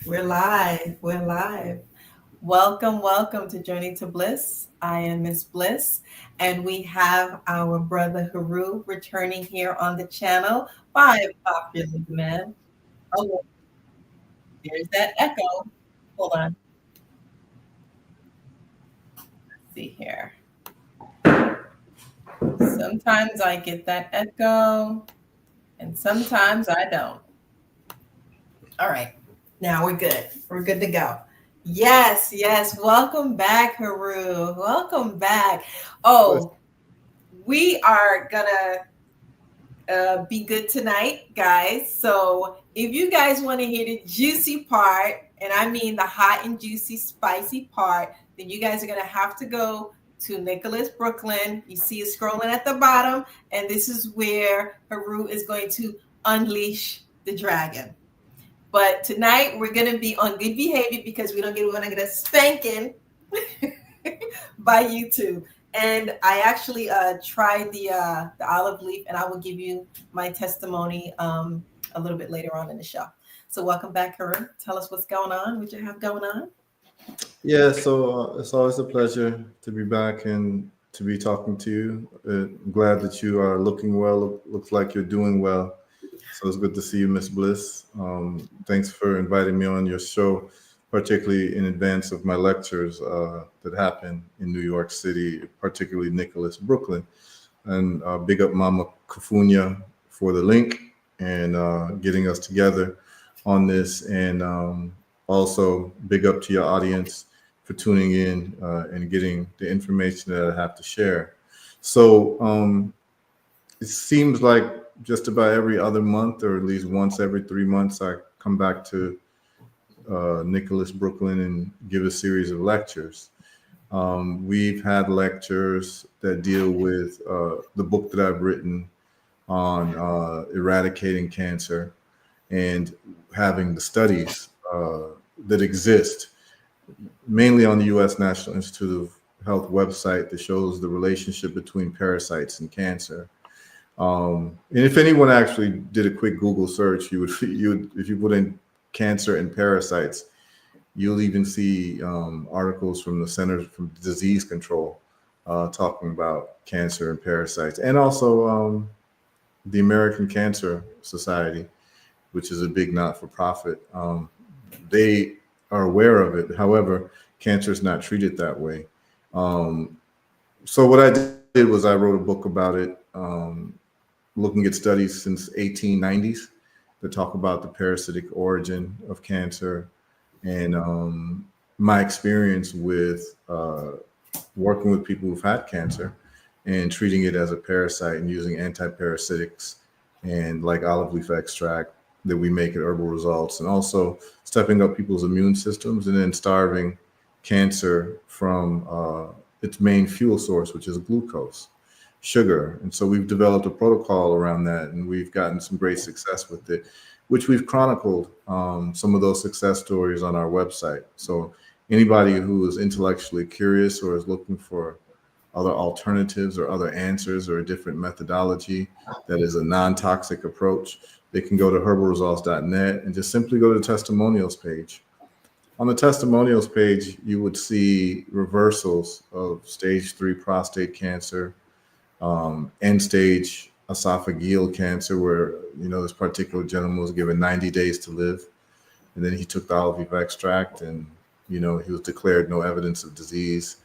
We're live. We're live. Welcome, welcome to Journey to Bliss. I am Miss Bliss, and we have our brother Heru returning here on the channel by popular demand. Oh, there's that echo. Hold on. Let's see here. Sometimes I get that echo, and sometimes I don't. All right. Now we're good. We're good to go. Yes, yes. Welcome back, Haru. Welcome back. Oh, we are gonna be good tonight, guys. So if you guys want to hear the juicy part, and I mean the hot and juicy, spicy part, then you guys are gonna have to go to Nicholas Brooklyn. You see it scrolling at the bottom, and this is where Haru is going to unleash the dragon. But tonight we're gonna be on good behavior because we're gonna get a spanking by YouTube. And I actually tried the olive leaf, and I will give you my testimony a little bit later on in the show. So welcome back, Karen. Tell us what's going on, what you have going on. Yeah, so it's always a pleasure to be back and to be talking to you. I'm glad that you are looking well. Looks like you're doing well. So it's good to see you, Miss Bliss. Thanks for inviting me on your show, particularly in advance of my lectures that happen in New York City, particularly Nicholas, Brooklyn. And big up Mama Kafunya for the link and getting us together on this. And also big up to your audience for tuning in and getting the information that I have to share. So it seems like just about every other month, or at least once every 3 months, I come back to Nicholas, Brooklyn, and give a series of lectures. We've had lectures that deal with the book that I've written on eradicating cancer and having the studies that exist mainly on the U.S. National Institute of Health website that shows the relationship between parasites and cancer. And if anyone actually did a quick Google search, if you put in cancer and parasites, you'll even see articles from the Centers for Disease Control talking about cancer and parasites, and also the American Cancer Society, which is a big not-for-profit. They are aware of it. However, cancer is not treated that way. Um, so what I did was I wrote a book about it, looking at studies since 1890s that talk about the parasitic origin of cancer and my experience with working with people who've had cancer and treating it as a parasite and using antiparasitics and like olive leaf extract that we make at Herbal Results, and also stepping up people's immune systems and then starving cancer from its main fuel source, which is glucose, sugar. And so we've developed a protocol around that, and we've gotten some great success with it, which we've chronicled some of those success stories on our website. So anybody who is intellectually curious or is looking for other alternatives or other answers or a different methodology that is a non-toxic approach, they can go to herbalresults.net and just simply go to the testimonials page. On the testimonials page, you would see reversals of stage 3 prostate cancer, end stage esophageal cancer, where this particular gentleman was given 90 days to live, and then he took the olive leaf extract, and he was declared no evidence of disease.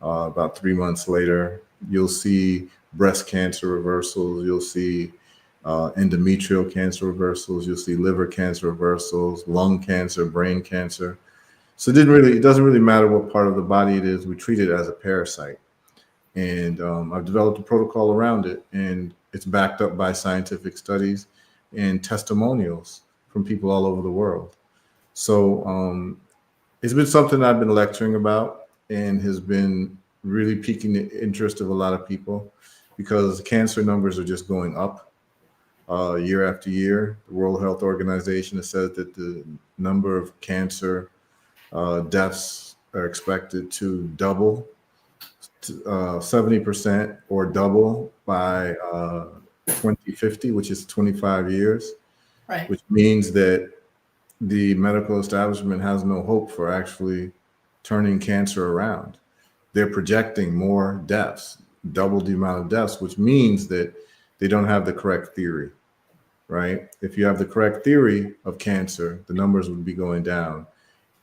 About 3 months later, you'll see breast cancer reversals. You'll see endometrial cancer reversals. You'll see liver cancer reversals, lung cancer, brain cancer. So it doesn't really matter what part of the body it is. We treat it as a parasite. And I've developed a protocol around it, and it's backed up by scientific studies and testimonials from people all over the world. So it's been something I've been lecturing about and has been really piquing the interest of a lot of people because cancer numbers are just going up year after year. The World Health Organization has said that the number of cancer deaths are expected to double 70% or double by 2050, which is 25 years, Right. which means that the medical establishment has no hope for actually turning cancer around. They're projecting more deaths, double the amount of deaths, which means that they don't have the correct theory, right? If you have the correct theory of cancer, the numbers would be going down.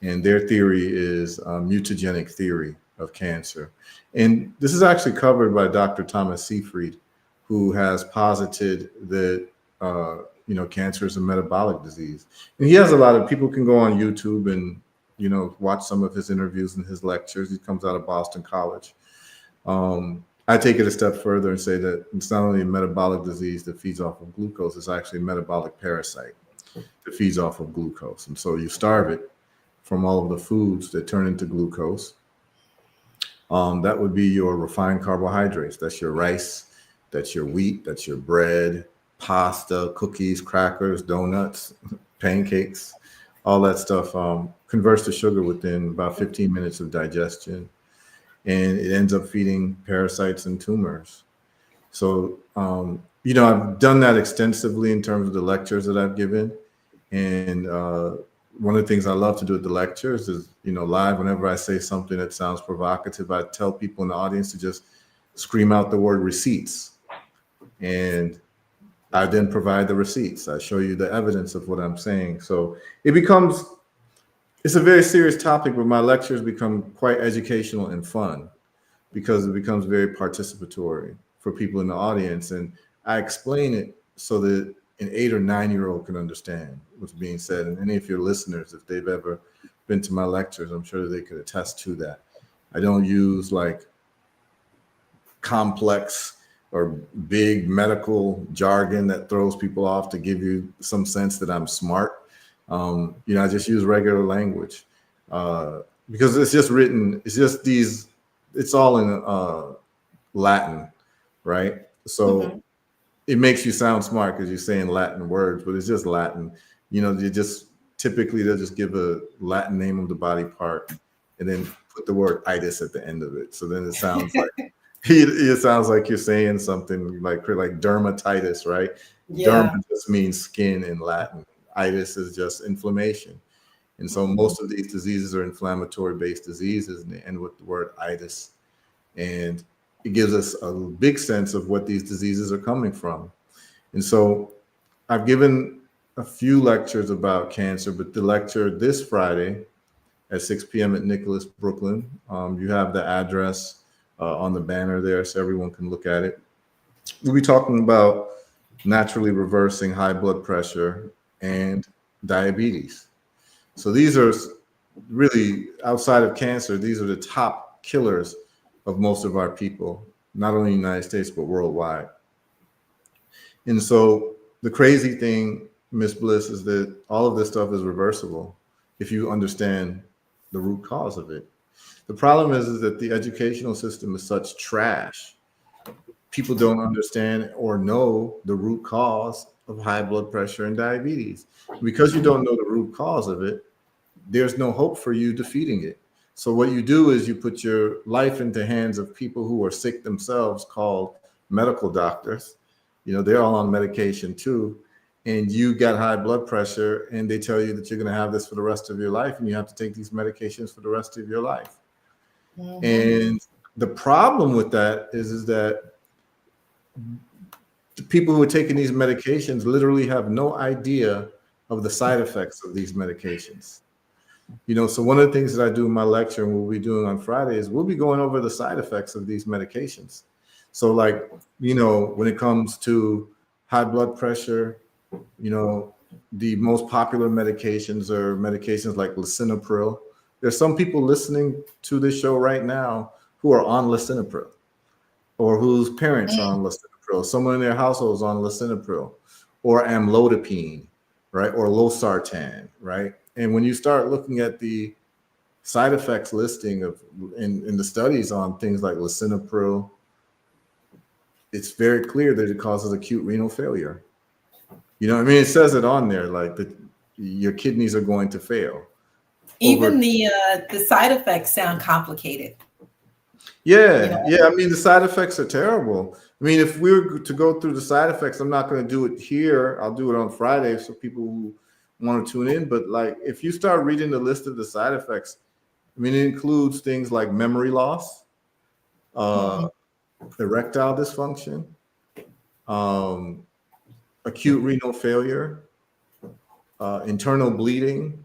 And their theory is mutagenic theory of cancer. And this is actually covered by Dr. Thomas Seyfried, who has posited that cancer is a metabolic disease. And he has a lot of people can go on YouTube and watch some of his interviews and his lectures. He comes out of Boston College. I take it a step further and say that it's not only a metabolic disease that feeds off of glucose, it's actually a metabolic parasite that feeds off of glucose. And so you starve it from all of the foods that turn into glucose. That would be your refined carbohydrates. That's your rice, that's your wheat, that's your bread, pasta, cookies, crackers, donuts, pancakes, all that stuff converts to sugar within about 15 minutes of digestion. And it ends up feeding parasites and tumors. So, I've done that extensively in terms of the lectures that I've given. And one of the things I love to do at the lectures is, live, whenever I say something that sounds provocative, I tell people in the audience to just scream out the word receipts. And I then provide the receipts. I show you the evidence of what I'm saying. So it's a very serious topic, but my lectures become quite educational and fun because it becomes very participatory for people in the audience. And I explain it so that an 8 or 9 year old can understand what's being said. And any of your listeners, if they've ever been to my lectures, I'm sure they could attest to that. I don't use like complex or big medical jargon that throws people off to give you some sense that I'm smart. I just use regular language because it's just written. It's all in Latin, right? So it makes you sound smart because you're saying Latin words, but it's just Latin. You just typically they'll just give a Latin name of the body part and then put the word itis at the end of it. So then it sounds like it sounds like you're saying something like dermatitis, right? Yeah. Derma just means skin in Latin. Itis is just inflammation. And so most of these diseases are inflammatory based diseases and they end with the word itis. And it gives us a big sense of what these diseases are coming from. And so I've given a few lectures about cancer, but the lecture this Friday at 6 p.m. at Nicholas, Brooklyn, you have the address on the banner there so everyone can look at it. We'll be talking about naturally reversing high blood pressure and diabetes. So these are really, outside of cancer, these are the top killers of most of our people, not only in the United States, but worldwide. And so the crazy thing, Miss Bliss, is that all of this stuff is reversible if you understand the root cause of it. The problem is that the educational system is such trash. People don't understand or know the root cause of high blood pressure and diabetes. Because you don't know the root cause of it, there's no hope for you defeating it. So what you do is you put your life into hands of people who are sick themselves, called medical doctors. They're all on medication too. And you got high blood pressure and they tell you that you're going to have this for the rest of your life and you have to take these medications for the rest of your life. And the problem with that is that the people who are taking these medications literally have no idea of the side effects of these medications. So one of the things that I do in my lecture and we'll be doing on Friday is we'll be going over the side effects of these medications. So when it comes to high blood pressure, the most popular medications are medications like lisinopril. There's some people listening to this show right now who are on lisinopril or whose parents are on lisinopril. Someone in their household is on lisinopril or amlodipine, right? Or losartan, right? And when you start looking at the side effects listing in the studies on things like lisinopril, it's very clear that it causes acute renal failure. It says it on there, like that your kidneys are going to fail. Even the side effects sound complicated. Yeah. The side effects are terrible. If we were to go through the side effects, I'm not going to do it here. I'll do it on Friday so people who want to tune in, but like if you start reading the list of the side effects, I mean, it includes things like memory loss, uh, Mhm. erectile dysfunction, um, acute renal failure, internal bleeding.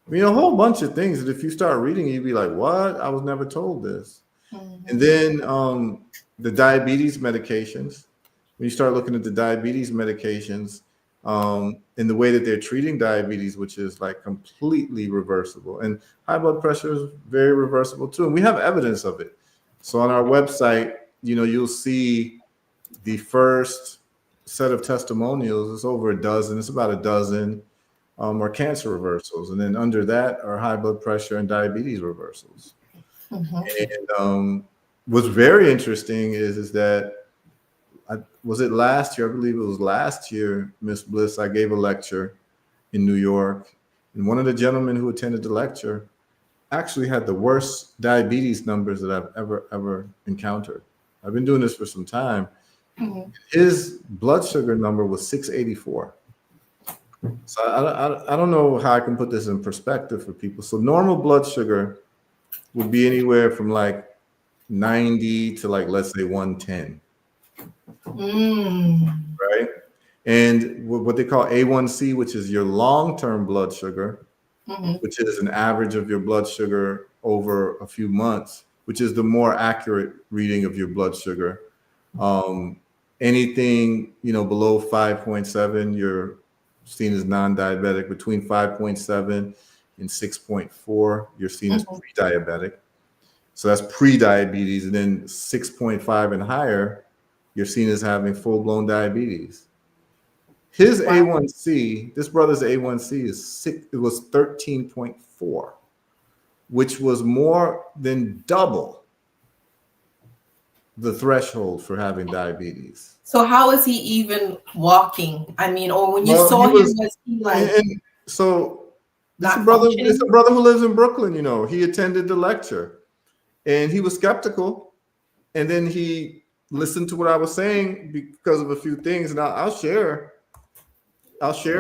I mean, a whole bunch of things that if you start reading, you'd be like, "What? I was never told this." And Mhm. then the diabetes medications. When you start looking at the diabetes medications and the way that they're treating diabetes, which is like completely reversible, and high blood pressure is very reversible too, and we have evidence of it. So on our website, you'll see the first set of testimonials. It's over a dozen. It's about a dozen are cancer reversals, and then under that are high blood pressure and diabetes reversals. Mhm. And what's very interesting is that was it last year? I believe it was last year, Miss Bliss. I gave a lecture in New York, and one of the gentlemen who attended the lecture actually had the worst diabetes numbers that I've ever encountered. I've been doing this for some time. Mhm. His blood sugar number was 684. So I don't know how I can put this in perspective for people. So normal blood sugar would be anywhere from like 90 to like, let's say 110, Mm. right? And what they call A1C, which is your long-term blood sugar, Mhm. which is an average of your blood sugar over a few months, which is the more accurate reading of your blood sugar. Um, Anything, below 5.7, you're seen as non-diabetic. Between 5.7 and 6.4, you're seen as Mhm. pre-diabetic. So that's pre-diabetes. And then 6.5 and higher, you're seen as having full-blown diabetes. His Wow. A1C, this brother's A1C is six, it was 13.4, which was more than double the threshold for having diabetes. So how is he even walking? I mean, or when you Well, saw he him, was, was he like and so not this a functioning? brother who lives in Brooklyn. He attended the lecture and he was skeptical, and then he listened to what I was saying because of a few things, and I'll share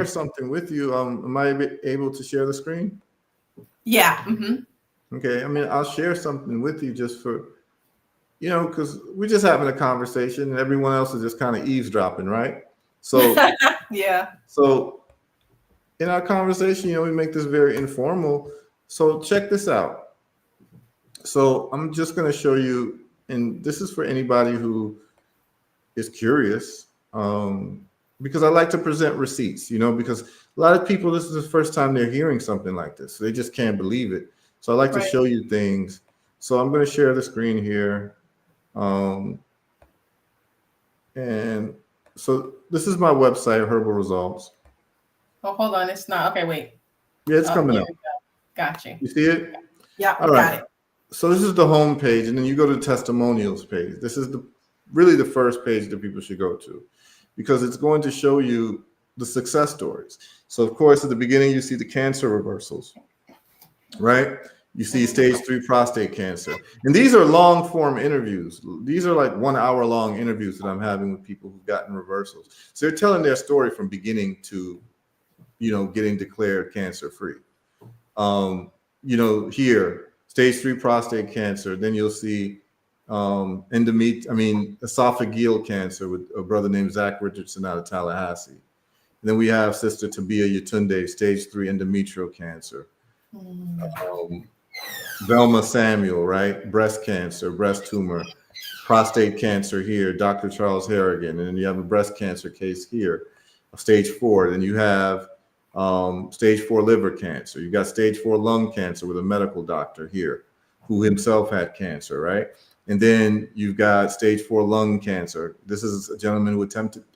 something with you. Am I able to share the screen? Yeah. Hmm. Okay, I mean, I'll share something with you just for, because we're just having a conversation and everyone else is just kind of eavesdropping, right? So, Yeah. so in our conversation, we make this very informal. So check this out. So I'm just going to show you, and this is for anybody who is curious, because I like to present receipts, because a lot of people, this is the first time they're hearing something like this. So they just can't believe it. So I like to Right. show you things. So I'm going to share the screen here. Um, and so this is my website, Herbal Results. Oh, hold on. It's not. Okay, wait. Yeah, it's Oh, coming there up. we go. Got you. You see it? Yeah, All we got right. it. So this is the home page, and then you go to the testimonials page. This is really the first page that people should go to, because it's going to show you the success stories. So of course, at the beginning, you see the cancer reversals, right? You see Mhm. stage 3 prostate cancer. And these are long form interviews. These are like 1 hour long interviews that I'm having with people who've gotten reversals. So they're telling their story from beginning to, getting declared cancer free. Here, stage 3 prostate cancer. Then you'll see esophageal cancer with a brother named Zach Richardson out of Tallahassee. And then we have Sister Tabia Yatunde, stage 3 endometrial cancer. Mm. Um, Velma Samuel, right? Breast cancer, breast tumor, prostate cancer here, Dr. Charles Harrigan. And then you have a breast cancer case here, stage 4. Then you have stage 4 liver cancer. You got stage 4 lung cancer with a medical doctor here who himself had cancer, right? And then you've got stage 4 lung cancer. This is a gentleman who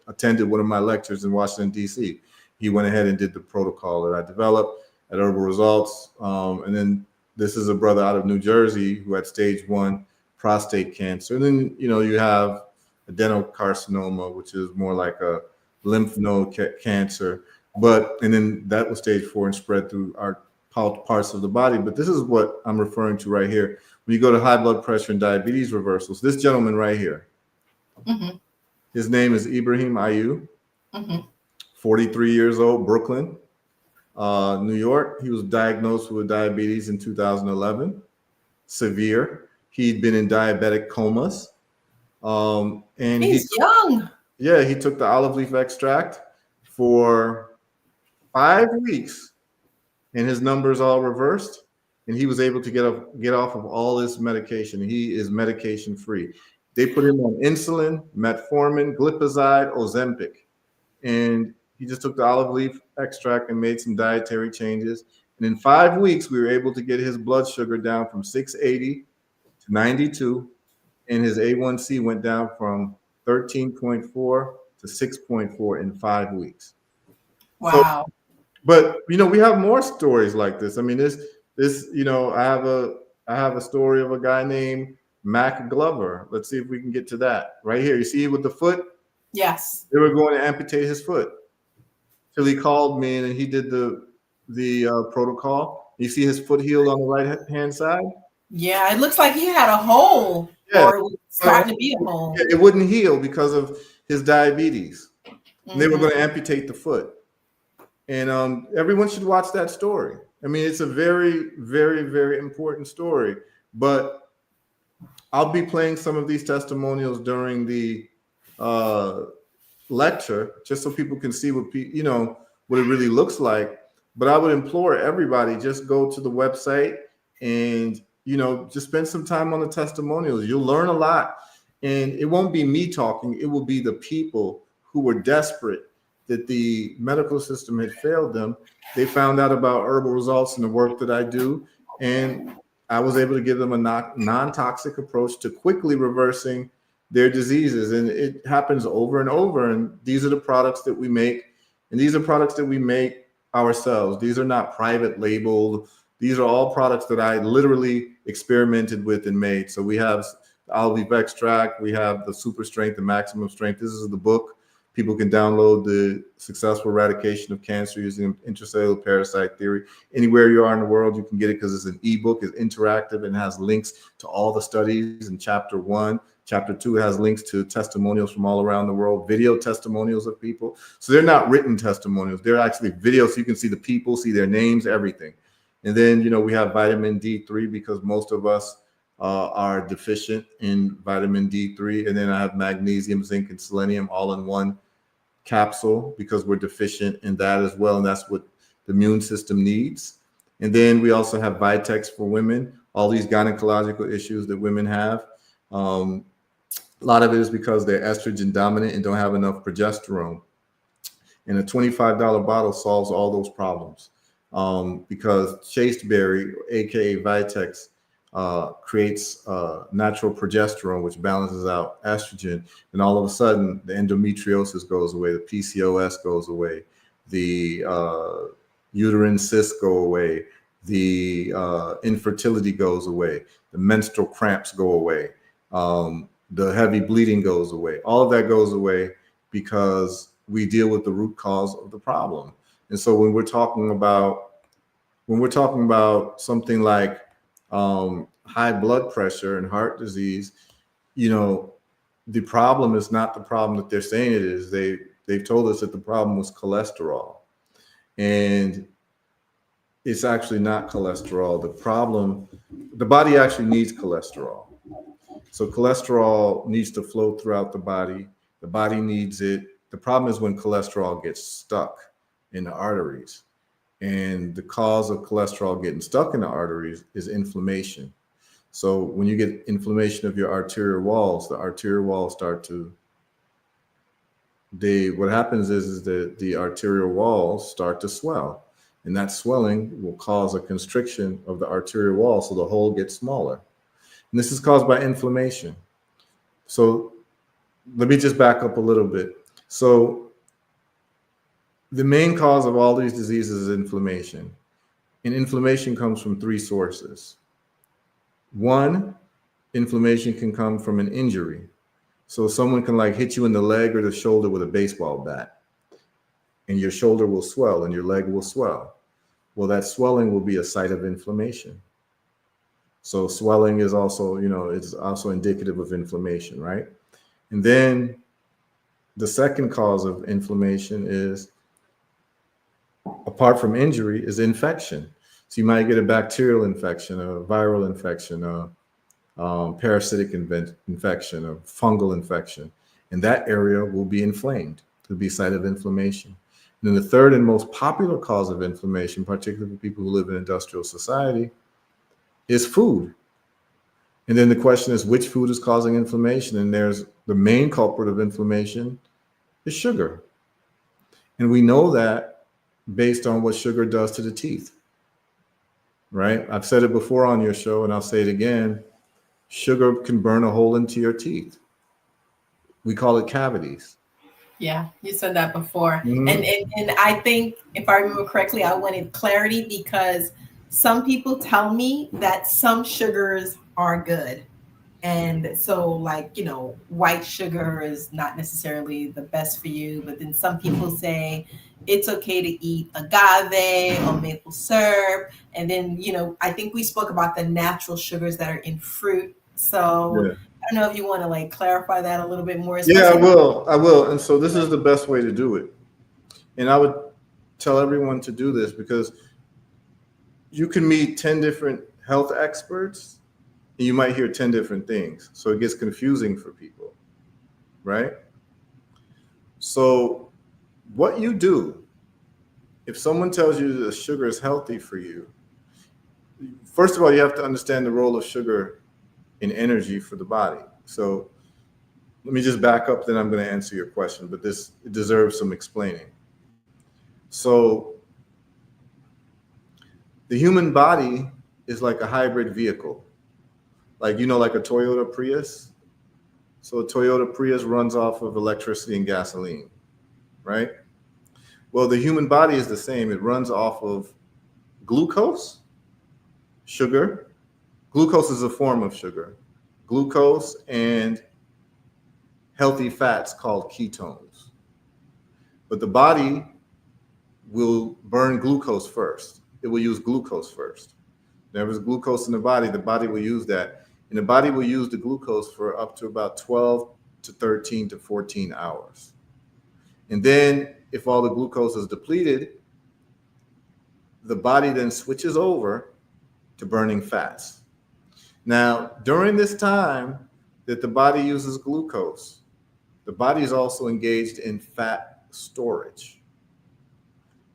attended one of my lectures in Washington, D.C. He went ahead and did the protocol that I developed at Herbal Results. And then this is a brother out of New Jersey who had stage 1 prostate cancer. And then, you have adenocarcinoma, which is more like a lymph node cancer. And then that was stage 4 and spread through our parts of the body. But this is what I'm referring to right here. When you go to high blood pressure and diabetes reversals, this gentleman right here, Mhm. his name is Ibrahim Ayu, Mhm. 43 years old, Brooklyn. New York. He was diagnosed with diabetes in 2011, severe. He'd been in diabetic comas. And He's young. he took the olive leaf extract for 5 weeks, and his numbers all reversed, and he was able to get off of all his medication. He is medication free. They put him on insulin, metformin, glipizide, Ozempic, and he just took the olive leaf extract and made some dietary changes. And in 5 weeks, we were able to get his blood sugar down from 680 to 92, and his A1C went down from 13.4 to 6.4 in 5 weeks. So, Wow. but we have more stories like this. I mean, this I have a story of a guy named Mac Glover. Let's see if we can get to that right here. You see with the foot, Yes. they were going to amputate his foot till he called me and he did the protocol. You see his foot healed on the right hand side. Yeah, it looks like he had a hole, Yeah, or it was starting to be a hole. it wouldn't heal because of his diabetes. And they were Mhm. going to amputate the foot. And everyone should watch that story. I mean, it's a very, very, very important story. But I'll be playing some of these testimonials during the uh, lecture, just so people can see what it really looks like. But I would implore everybody, just go to the website and just spend some time on the testimonials. You'll learn a lot, and it won't be me talking. It will be the people who were desperate that the medical system had failed them. They found out about herbal results and the work that I do, and I was able to give them a non-toxic approach to quickly reversing their diseases. And it happens over and over. And these are the products that we make. And these are products that we make ourselves. These are not private labeled. These are all products that I literally experimented with and made. So we have the olive leaf extract. We have the super strength and maximum strength. This is the book. People can download the successful eradication of cancer using intracellular parasite theory. Anywhere you are in the world, you can get it because it's an ebook, it's interactive, and has links to all the studies in chapter 1. Chapter 2 has links to testimonials from all around the world, video testimonials of people. So they're not written testimonials. They're actually videos, so you can see the people, see their names, everything. And then, we have vitamin D3 because most of us are deficient in vitamin D3. And then I have magnesium, zinc, and selenium all in one capsule because we're deficient in that as well. And that's what the immune system needs. And then we also have Vitex for women, all these gynecological issues that women have. A lot of it is because they're estrogen dominant and don't have enough progesterone. And a $25 bottle solves all those problems because chasteberry, aka Vitex, creates natural progesterone, which balances out estrogen. And all of a sudden, the endometriosis goes away, the PCOS goes away, the uterine cysts go away, the infertility goes away, the menstrual cramps go away, the heavy bleeding goes away. All of that goes away because we deal with the root cause of the problem. And so when we're talking about something like high blood pressure and heart disease, the problem is not the problem that they're saying it is. They've told us that the problem was cholesterol, and it's actually not cholesterol. The body actually needs cholesterol. So cholesterol needs to flow throughout the body. The body needs it. The problem is when cholesterol gets stuck in the arteries. And the cause of cholesterol getting stuck in the arteries is inflammation. So when you get inflammation of your arterial walls, the arterial walls what happens is that the arterial walls start to swell. And that swelling will cause a constriction of the arterial wall, so the hole gets smaller. And this is caused by inflammation. So let me just back up a little bit. So the main cause of all these diseases is inflammation. And inflammation comes from three sources. One, inflammation can come from an injury. So someone can hit you in the leg or the shoulder with a baseball bat, and your shoulder will swell and your leg will swell. Well, that swelling will be a site of inflammation. So swelling is also, it's also indicative of inflammation, right? And then the second cause of inflammation is apart from injury, is infection. So you might get a bacterial infection, a viral infection, a parasitic infection, a fungal infection, and that area will be inflamed. It'll be a site of inflammation. And then the third and most popular cause of inflammation, particularly for people who live in industrial society, is food. And then the question is, which food is causing inflammation? And there's the main culprit of inflammation is sugar. And we know that based on what sugar does to the teeth, right? I've said it before on your show, and I'll say it again. Sugar can burn a hole into your teeth. We call it cavities. Yeah, you said that before. And, Mhm. and and I think if I remember correctly, I wanted clarity because some people tell me that some sugars are good. And so, like, white sugar is not necessarily the best for you, but then some people say it's okay to eat agave or maple syrup. And then, I think we spoke about the natural sugars that are in fruit. So Yeah. I don't know if you want to like clarify that a little bit more, Yeah, I especially. will. I will. And so this is the best way to do it. And I would tell everyone to do this because you can meet 10 different health experts and you might hear 10 different things. So it gets confusing for people, right? So what you do, if someone tells you that sugar is healthy for you, first of all, you have to understand the role of sugar in energy for the body. So let me just back up, then I'm going to answer your question, but this it deserves some explaining. So the human body is like a hybrid vehicle, like like a Toyota Prius. So a Toyota Prius runs off of electricity and gasoline, right? Well, the human body is the same. It runs off of glucose, sugar. Glucose is a form of sugar. Glucose and healthy fats called ketones. But the body will burn glucose first. It will use glucose first. There is glucose in the body will use that. And the body will use the glucose for up to about 12 to 13 to 14 hours. And then, if all the glucose is depleted, the body then switches over to burning fats. Now, during this time that the body uses glucose, the body is also engaged in fat storage.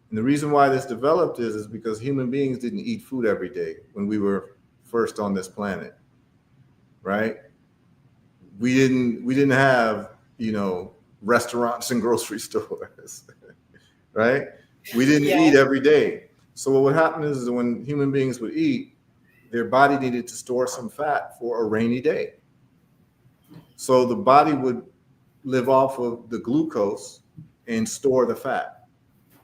And the reason why this developed is because human beings didn't eat food every day when we were first on this planet, right? We didn't have, restaurants and grocery stores, right? We didn't Yeah. eat every day. So what would happen is when human beings would eat, their body needed to store some fat for a rainy day. So the body would live off of the glucose and store the fat.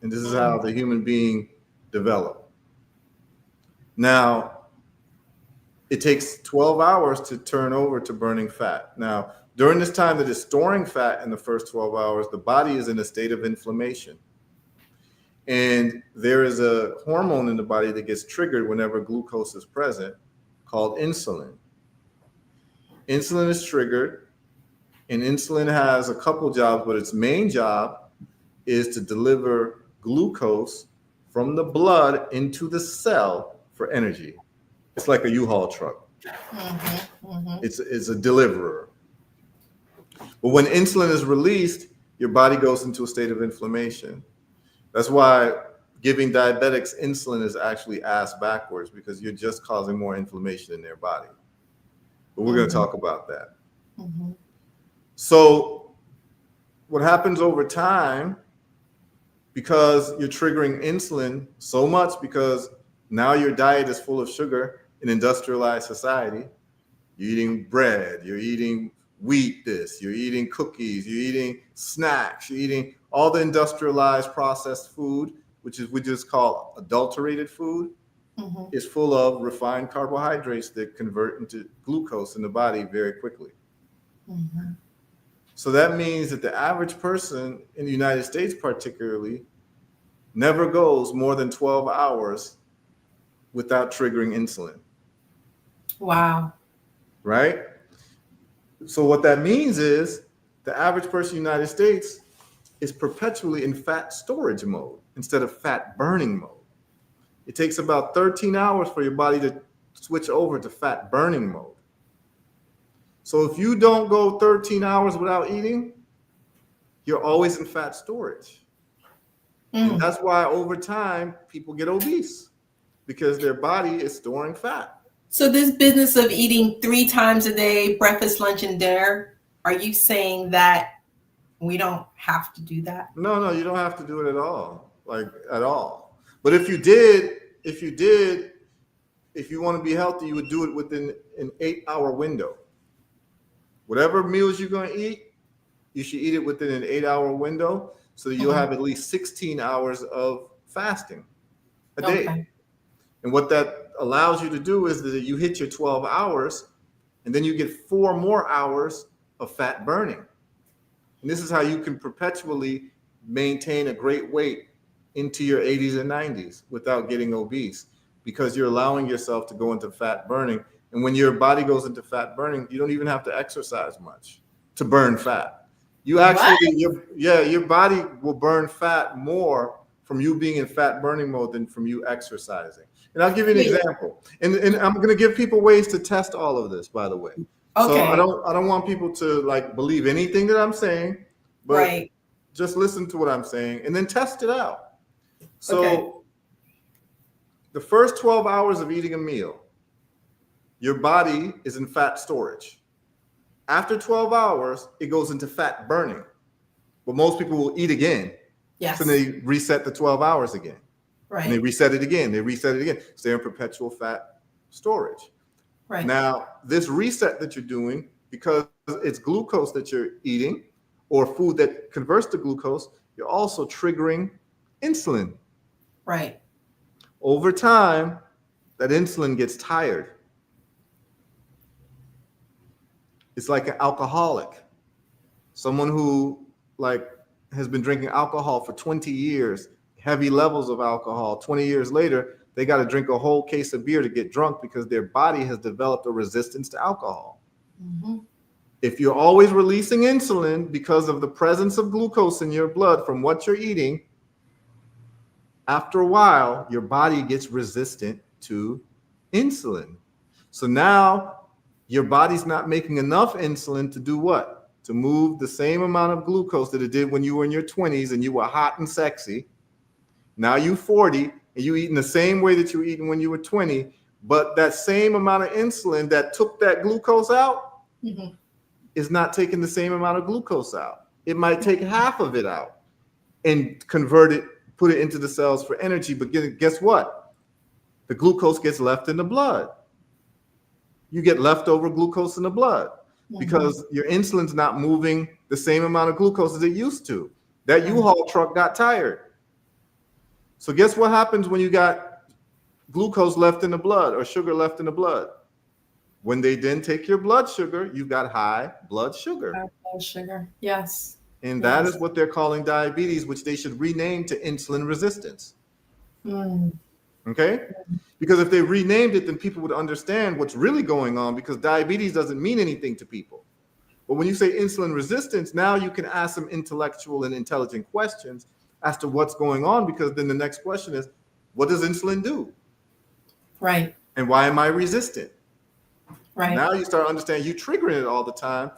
And this is how the human being developed. Now, it takes 12 hours to turn over to burning fat. Now, during this time that it's storing fat in the first 12 hours, the body is in a state of inflammation. And there is a hormone in the body that gets triggered whenever glucose is present called insulin. Insulin is triggered, and insulin has a couple jobs, but its main job is to deliver glucose from the blood into the cell for energy. It's like a U-Haul truck. Mm-hmm, mm-hmm. It's a deliverer. But when insulin is released, your body goes into a state of inflammation. That's why giving diabetics insulin is actually ass backwards because you're just causing more inflammation in their body. But we're going to Mm-hmm. talk about that. Mm-hmm. So, what happens over time, because you're triggering insulin so much, because now your diet is full of sugar in industrialized society, you're eating bread, you're eating wheat this, you're eating cookies, you're eating snacks, you're eating all the industrialized processed food, which is we just call adulterated food, Mm-hmm. is full of refined carbohydrates that convert into glucose in the body very quickly. Mm-hmm. So that means that the average person in the United States, particularly, never goes more than 12 hours without triggering insulin, Wow. right? So what that means is the average person in the United States is perpetually in fat storage mode. instead of fat burning mode. It takes about 13 hours for your body to switch over to fat burning mode. So if you don't go 13 hours without eating, you're always in fat storage. And Mm. that's why over time people get obese because their body is storing fat. So this business of eating 3 times a day, breakfast, lunch, and dinner, are you saying that we don't have to do that? No, no, you don't have to do it at all, like at all. But if you want to be healthy, you would do it within an 8-hour window. Whatever meals you're going to eat, you should eat it within an 8-hour window so that you'll Mhm. have at least 16 hours of fasting a day. Okay. And what that allows you to do is that you hit your 12 hours and then you get 4 more hours of fat burning. And this is how you can perpetually maintain a great weight into your 80s and 90s without getting obese because you're allowing yourself to go into fat burning. And when your body goes into fat burning, you don't even have to exercise much to burn fat. You actually, What? your body will burn fat more from you being in fat burning mode than from you exercising. And I'll give you an Wait. example. And I'm going to give people ways to test all of this, by the way. So I Okay. don't want people to like believe anything that I'm saying, but Right. just listen to what I'm saying and then test it out. Okay. So the first 12 hours of eating a meal, your body is in fat storage. After 12 hours, it goes into fat burning. But most people will eat again. Yes. So they reset the 12 hours again. And they Right. reset it again. They reset it again. So they're in perpetual fat storage. Right. Now, this reset that you're doing, because it's glucose that you're eating or food that converts to glucose, you're also triggering insulin. Right. Over time, that insulin gets tired. It's like an alcoholic, someone who like has been drinking alcohol for 20 years, heavy levels of alcohol. 20 years later, they got to drink a whole case of beer to get drunk because their body has developed a resistance to alcohol. Mm-hmm. If you're always releasing insulin because of the presence of glucose in your blood from what you're eating, after a while, your body gets resistant to insulin. So now your body's not making enough insulin to do what? To move the same amount of glucose that it did when you were in your 20s and you were hot and sexy. Now you're 40 and you're eating the same way that you were eating when you were 20, but that same amount of insulin that took that glucose out Mm-hmm. is not taking the same amount of glucose out. It might take half of it out and convert it, put it into the cells for energy, but guess what? The glucose gets left in the blood. You get leftover glucose in the blood because your insulin's not moving the same amount of glucose as it used to. That U-Haul truck got tired. So guess what happens when you got glucose left in the blood or sugar left in the blood? When they then take your blood sugar, you've got high blood sugar. High blood sugar. Yes. And that Yes. is what they're calling diabetes, which they should rename to insulin resistance. Mm. Okay? Because if they renamed it, then people would understand what's really going on because diabetes doesn't mean anything to people. But when you say insulin resistance, now you can ask some intellectual and intelligent questions as to what's going on, because then the next question is, what does insulin do? Right. And why am I resistant? Right. Now you start understanding you triggering it all the time.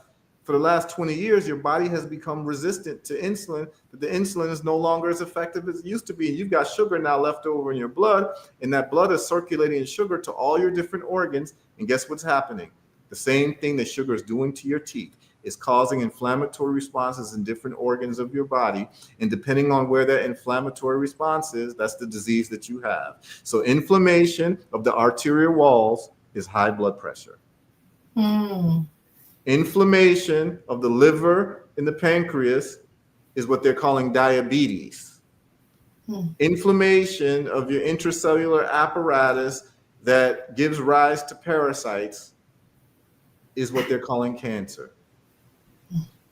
For the last 20 years, your body has become resistant to insulin, but the insulin is no longer as effective as it used to be. And you've got sugar now left over in your blood, and that blood is circulating sugar to all your different organs. And guess what's happening? The same thing that sugar is doing to your teeth is causing inflammatory responses in different organs of your body. And depending on where that inflammatory response is, that's the disease that you have. So inflammation of the arterial walls is high blood pressure. Mm. Inflammation of the liver and the pancreas is what they're calling diabetes. Inflammation of your intracellular apparatus that gives rise to parasites is what they're calling cancer.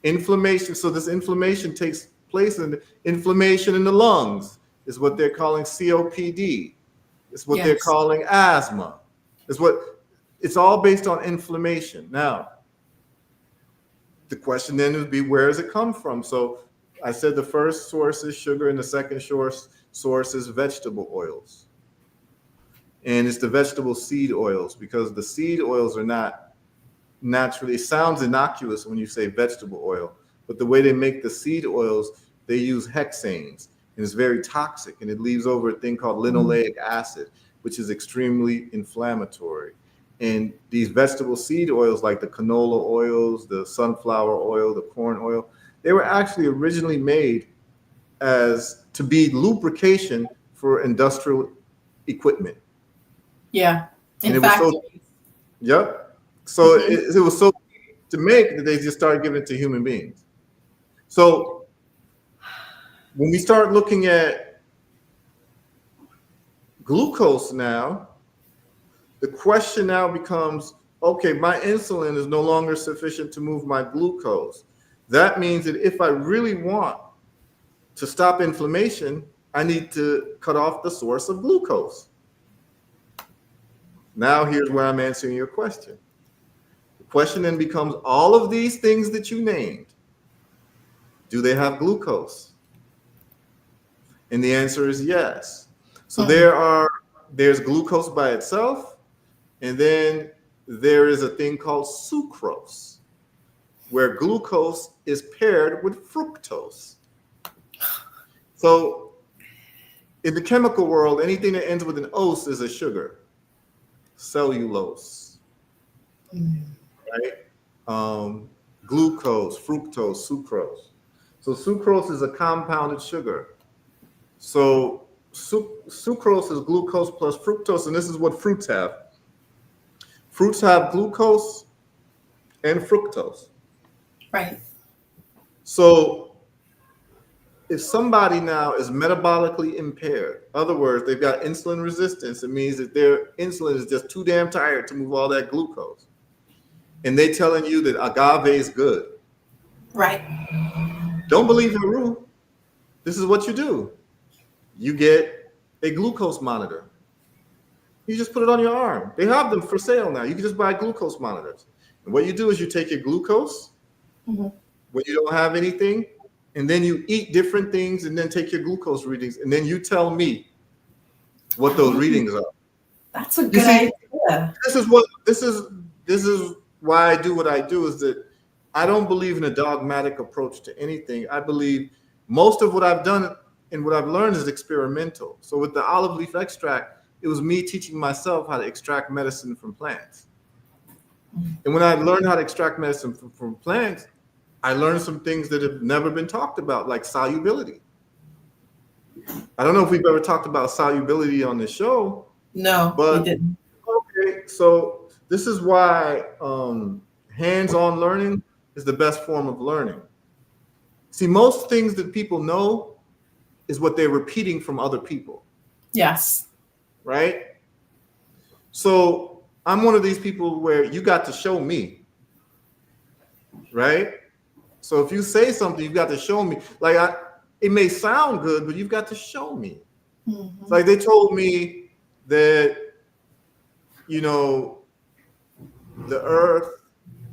Inflammation, so this inflammation takes place in inflammation in the lungs is what they're calling COPD. It's what they're calling asthma. It's all based on inflammation. Now, the question then would be, where does it come from? So I said the first source is sugar and the second source source is vegetable oils. And it's the vegetable seed oils because the seed oils are not naturally, it sounds innocuous when you say vegetable oil, but the way they make the seed oils, they use hexanes and it's very toxic and it leaves over a thing called linoleic acid, which is extremely inflammatory. And these vegetable seed oils, like the canola oils, the sunflower oil, the corn oil, they were actually originally made as to be lubrication for industrial equipment. Yeah. And In it was fact, so, yep. So it was so to make that they just started giving it to human beings. So when we start looking at glucose now, the question now becomes, okay, my insulin is no longer sufficient to move my glucose. That means that if I really want to stop inflammation, I need to cut off the source of glucose. Now here's where I'm answering your question. The question then becomes, all of these things that you named, do they have glucose? And the answer is yes. So there's glucose by itself, and then there is a thing called sucrose, where glucose is paired with fructose. So in the chemical world, anything that ends with an ose is a sugar. Cellulose, right? Glucose, fructose, sucrose. So sucrose is a compounded sugar. So sucrose is glucose plus fructose, and this is what fruits have. Fruits have glucose and fructose. right. So if somebody now is metabolically impaired, in other words, they've got insulin resistance, it means that their insulin is just too damn tired to move all that glucose. And they telling you that agave is good. Right. Don't believe Heru. This is what you do. You get a glucose monitor. You just put it on your arm. They have them for sale now. You can just buy glucose monitors. And what you do is you take your glucose when you don't have anything, and then you eat different things and then take your glucose readings, and then you tell me what those readings are. That's a You good see, idea. this is why I do what I do, is that I don't believe in a dogmatic approach to anything. I believe most of what I've done and what I've learned is experimental. So with the olive leaf extract, it was me teaching myself how to extract medicine from plants. And when I learned how to extract medicine from plants, I learned some things that have never been talked about, like solubility. I don't know if we've ever talked about solubility on the show, No, we but didn't. okay. So this is why hands-on learning is the best form of learning. See, most things that people know is what they're repeating from other people, Yes. right? So I'm one of these people where you got to show me, right? So if you say something, you've got to show me. It may sound good, but you've got to show me. It's like they told me that, you know, the earth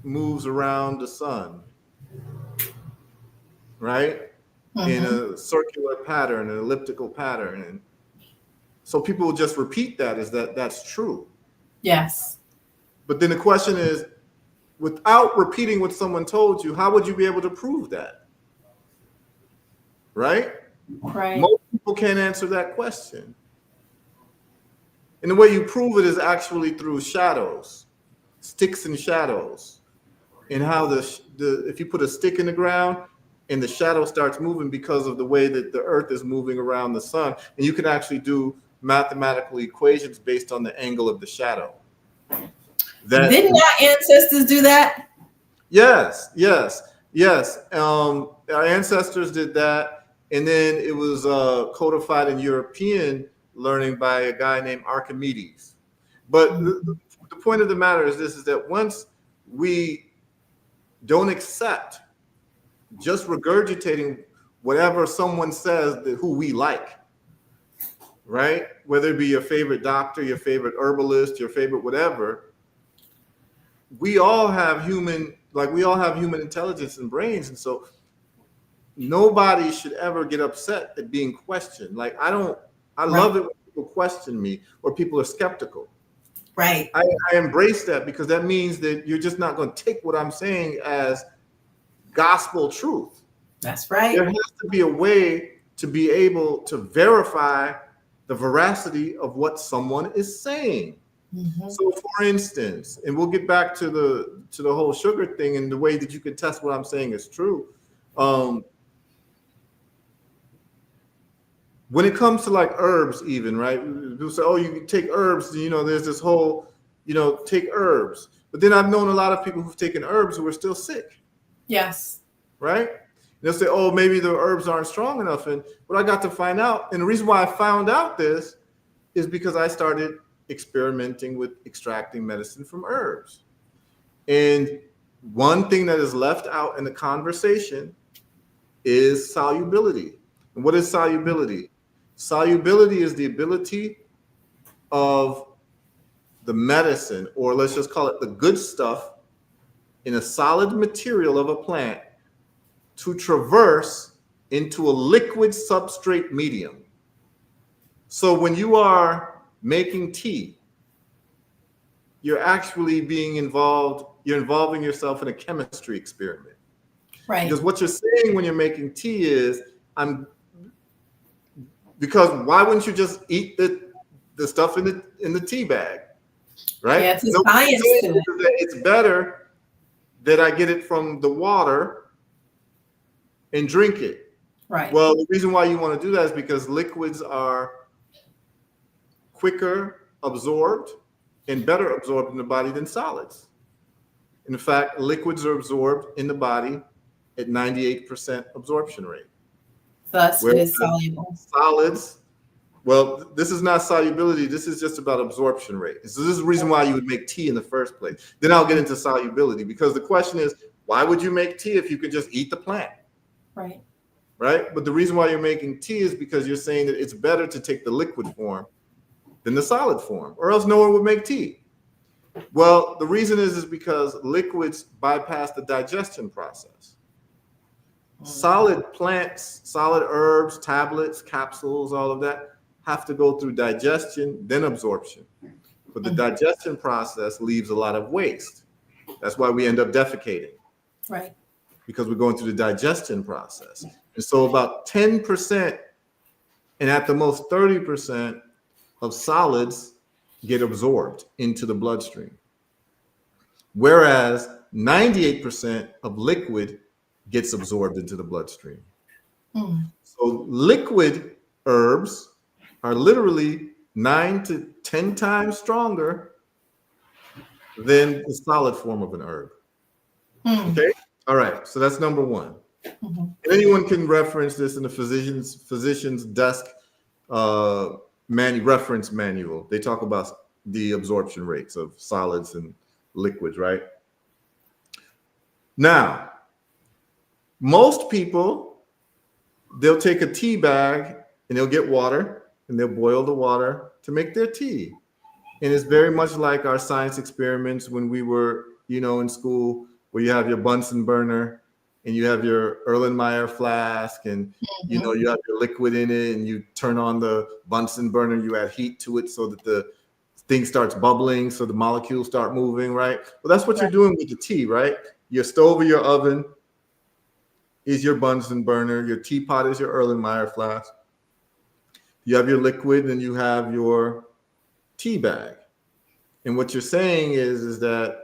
moves around the sun, right? In a circular pattern, an elliptical pattern. And so people will just repeat that as that's true. Yes. But then the question is, without repeating what someone told you, how would you be able to prove that? Right? Right. Most people can't answer that question. And the way you prove it is actually through shadows, sticks and shadows, and how if you put a stick in the ground and the shadow starts moving because of the way that the earth is moving around the sun, and you can actually do mathematical equations based on the angle of the shadow. Didn't our ancestors do that? Yes. Our ancestors did that, and then it was codified in European learning by a guy named Archimedes. But the point of the matter is this: is that once we don't accept just regurgitating whatever someone says that who we like, right? Whether it be your favorite doctor, your favorite herbalist, your favorite whatever, we all have human intelligence and brains. And so nobody should ever get upset at being questioned. Like I Right. love it when people question me or people are skeptical. Right. I, I embrace that because that means that you're just not going to take what I'm saying as gospel truth. That's There right. has to be a way to be able to verify the veracity of what someone is saying. Hmm. So, for instance, and we'll get back to the whole sugar thing and the way that you can test what I'm saying is true. Um, when it comes to like herbs, even right, people say, "Oh, you can take herbs." You know, there's this whole, take herbs. But then I've known a lot of people who've taken herbs who are still sick, Yes. right? They'll say, "Oh, maybe the herbs aren't strong enough." And what I got to find out, and the reason why I found out this is because I started experimenting with extracting medicine from herbs. And one thing that is left out in the conversation is solubility. And what is solubility? Solubility is the ability of the medicine, or let's just call it the good stuff, in a solid material of a plant to traverse into a liquid substrate medium. So when you are making tea, you're actually you're involving yourself in a chemistry experiment. Because Right. what you're saying when you're making tea is, I'm because why wouldn't you just eat the stuff in the tea bag, right? Yeah, it's a No, what you're science saying to it. is that it's better that I get it from the water and drink it. Right. Well, the reason why you want to do that is because liquids are quicker absorbed and better absorbed in the body than solids. In fact, liquids are absorbed in the body at 98% absorption rate, Thus, it whereas is soluble. solids, well, this is not solubility. This is just about absorption rate. So this is the reason why you would make tea in the first place. Then I'll get into solubility because the question is, why would you make tea if you could just eat the plant, Right. right? But the reason why you're making tea is because you're saying that it's better to take the liquid form than the solid form, or else no one would make tea. Well, the reason is because liquids bypass the digestion process. Mhm. Solid plants, solid herbs, tablets, capsules, all of that have to go through digestion, then absorption. But the Mhm. digestion process leaves a lot of waste. That's why we end up defecating, Right. because we're going through the digestion process. And so about 10% and at the most 30% of solids get absorbed into the bloodstream, whereas 98% of liquid gets absorbed into the bloodstream. Mm. So liquid herbs are literally 9 to 10 times stronger than the solid form of an herb. Mm. Okay. All right. So that's number one. Mhm. And anyone can reference this in the physician's desk uh, reference manual. They talk about the absorption rates of solids and liquids, right? Now, most people, they'll take a tea bag and they'll get water and they'll boil the water to make their tea. And it's very much like our science experiments when we were, in school, where you have your Bunsen burner and you have your Erlenmeyer flask and, Mhm. you have your liquid in it and you turn on the Bunsen burner, you add heat to it so that the thing starts bubbling, so the molecules start moving, right? Well, that's what you're Right. doing with the tea, right? Your stove or your oven is your Bunsen burner. Your teapot is your Erlenmeyer flask. You have your liquid and you have your tea bag. And what you're saying is that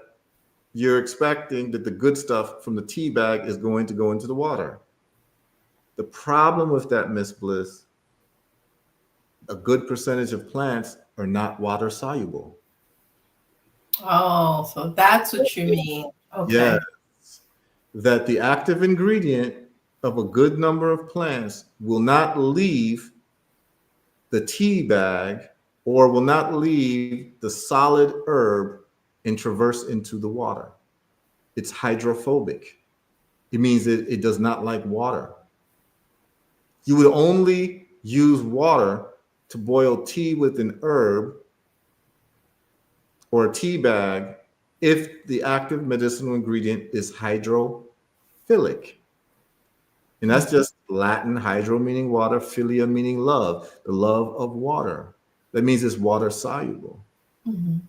you're expecting that the good stuff from the tea bag is going to go into the water. The problem with that, Miss Bliss, a good percentage of plants are not water soluble. Oh, so that's what you mean. Yeah, Okay. that the active ingredient of a good number of plants will not leave the tea bag or will not leave the solid herb and traverse into the water. It's hydrophobic. It means that it does not like water. You would only use water to boil tea with an herb or a tea bag if the active medicinal ingredient is hydrophilic. And that's just Latin, hydro meaning water, philia meaning love, the love of water. That means it's water soluble. Mhm.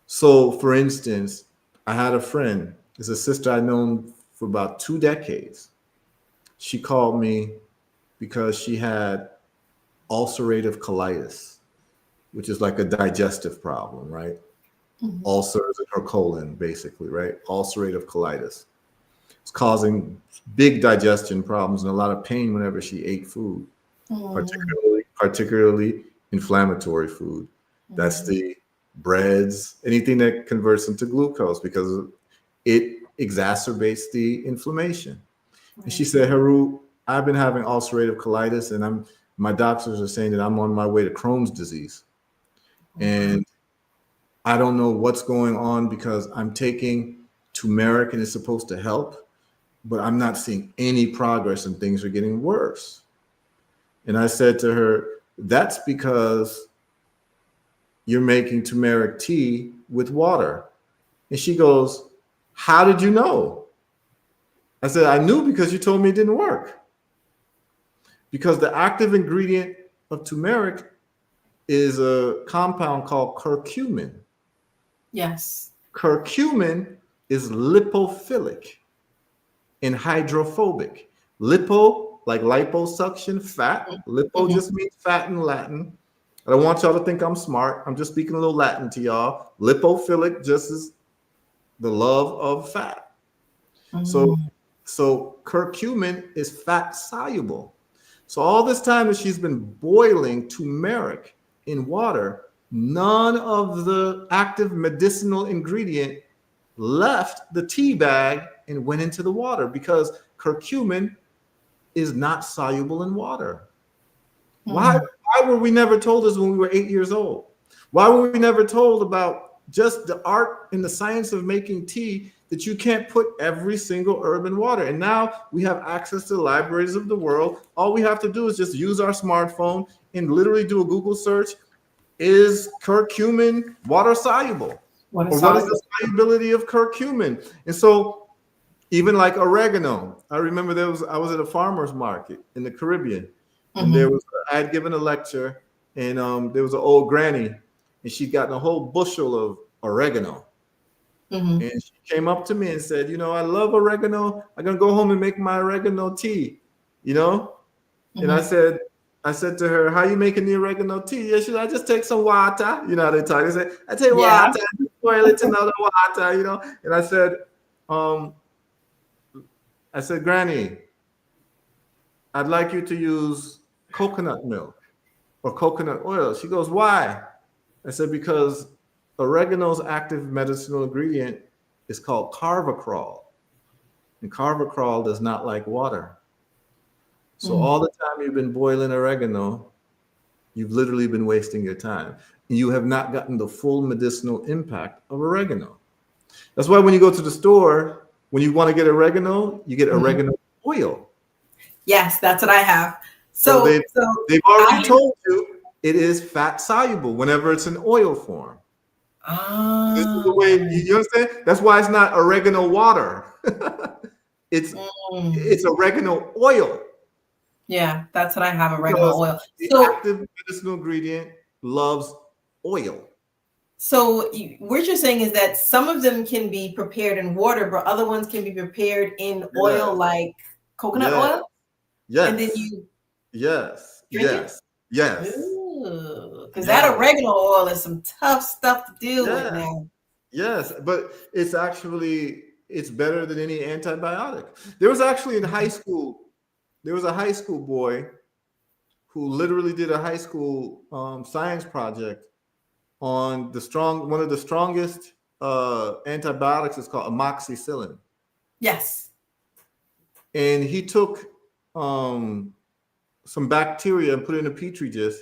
So, for instance, I had a friend, it's a sister I'd known for about 2 decades. She called me because she had ulcerative colitis, which is like a digestive problem, right? Mhm. Ulcers in her colon, basically, right? Ulcerative colitis. It's causing big digestion problems and a lot of pain whenever she ate food, Mhm. particularly inflammatory food. That's Mhm. the breads, anything that converts into glucose because it exacerbates the inflammation. And she Right. said, Heru, I've been having ulcerative colitis and my doctors are saying that I'm on my way to Crohn's disease. Oh, wow. And I don't know what's going on because I'm taking turmeric and it's supposed to help, but I'm not seeing any progress and things are getting worse. And I said to her, that's because you're making turmeric tea with water. And she goes, how did you know? I said, I knew because you told me it didn't work. Because the active ingredient of turmeric is a compound called curcumin. Yes. Curcumin is lipophilic and hydrophobic. Lipo, like liposuction, fat. Lipo Mhm. just means fat in Latin. I don't want y'all to think I'm smart. I'm just speaking a little Latin to y'all. Lipophilic just is the love of fat. So, Mhm. so curcumin is fat soluble. So all this time that she's been boiling turmeric in water, none of the active medicinal ingredient left the tea bag and went into the water because curcumin is not soluble in water. Why, Mhm. why were we never told this when we were 8 years old? Why were we never told about just the art and the science of making tea that you can't put every single herb in water? And now we have access to the libraries of the world. All we have to do is just use our smartphone and literally do a Google search. Is curcumin water soluble? What a Or what is soluble. the solubility of curcumin? And so even like oregano. I remember I was at a farmer's market in the Caribbean, and Mhm. I had given a lecture, and there was an old granny, and she'd gotten a whole bushel of oregano, Mhm. and she came up to me and said, I love oregano. I'm gonna go home and make my oregano tea, you know. And Mhm. I said to her, "How you making the oregano tea?" Yeah, she said, "I just take some water." You know how they talk. They say, "I take Yeah. water, just boil it in other water," And um, I said, Granny, I'd like you to use coconut milk or coconut oil. She goes, why? I said, because oregano's active medicinal ingredient is called carvacrol. And carvacrol does not like water. So Mhm. all the time you've been boiling oregano, you've literally been wasting your time. You have not gotten the full medicinal impact of oregano. That's why when you go to the store, when you want to get oregano, you get Mhm. oregano oil. Yes, that's what I have. So So they've already I told you it is fat soluble whenever it's in oil form. This is the way ah. you understand. That's why it's not oregano water. it's Mm. it's oregano oil Yeah, that's what I have, oregano because oil. the So active medicinal ingredient loves oil. what you're saying is that some of them can be prepared in water, but other ones can be prepared in oil, Yes, like coconut yes, oil, and then yes, you yes, drink it. yes, yes, Ooh, because that yes, oregano oil is some tough stuff to deal with yes. now. Yes, but it's better than any antibiotic. There was actually in high school, there was a high school boy who literally did a high school science project on one of the strongest antibiotics is called amoxicillin, Yes. and he took um, some bacteria and put it in a petri dish,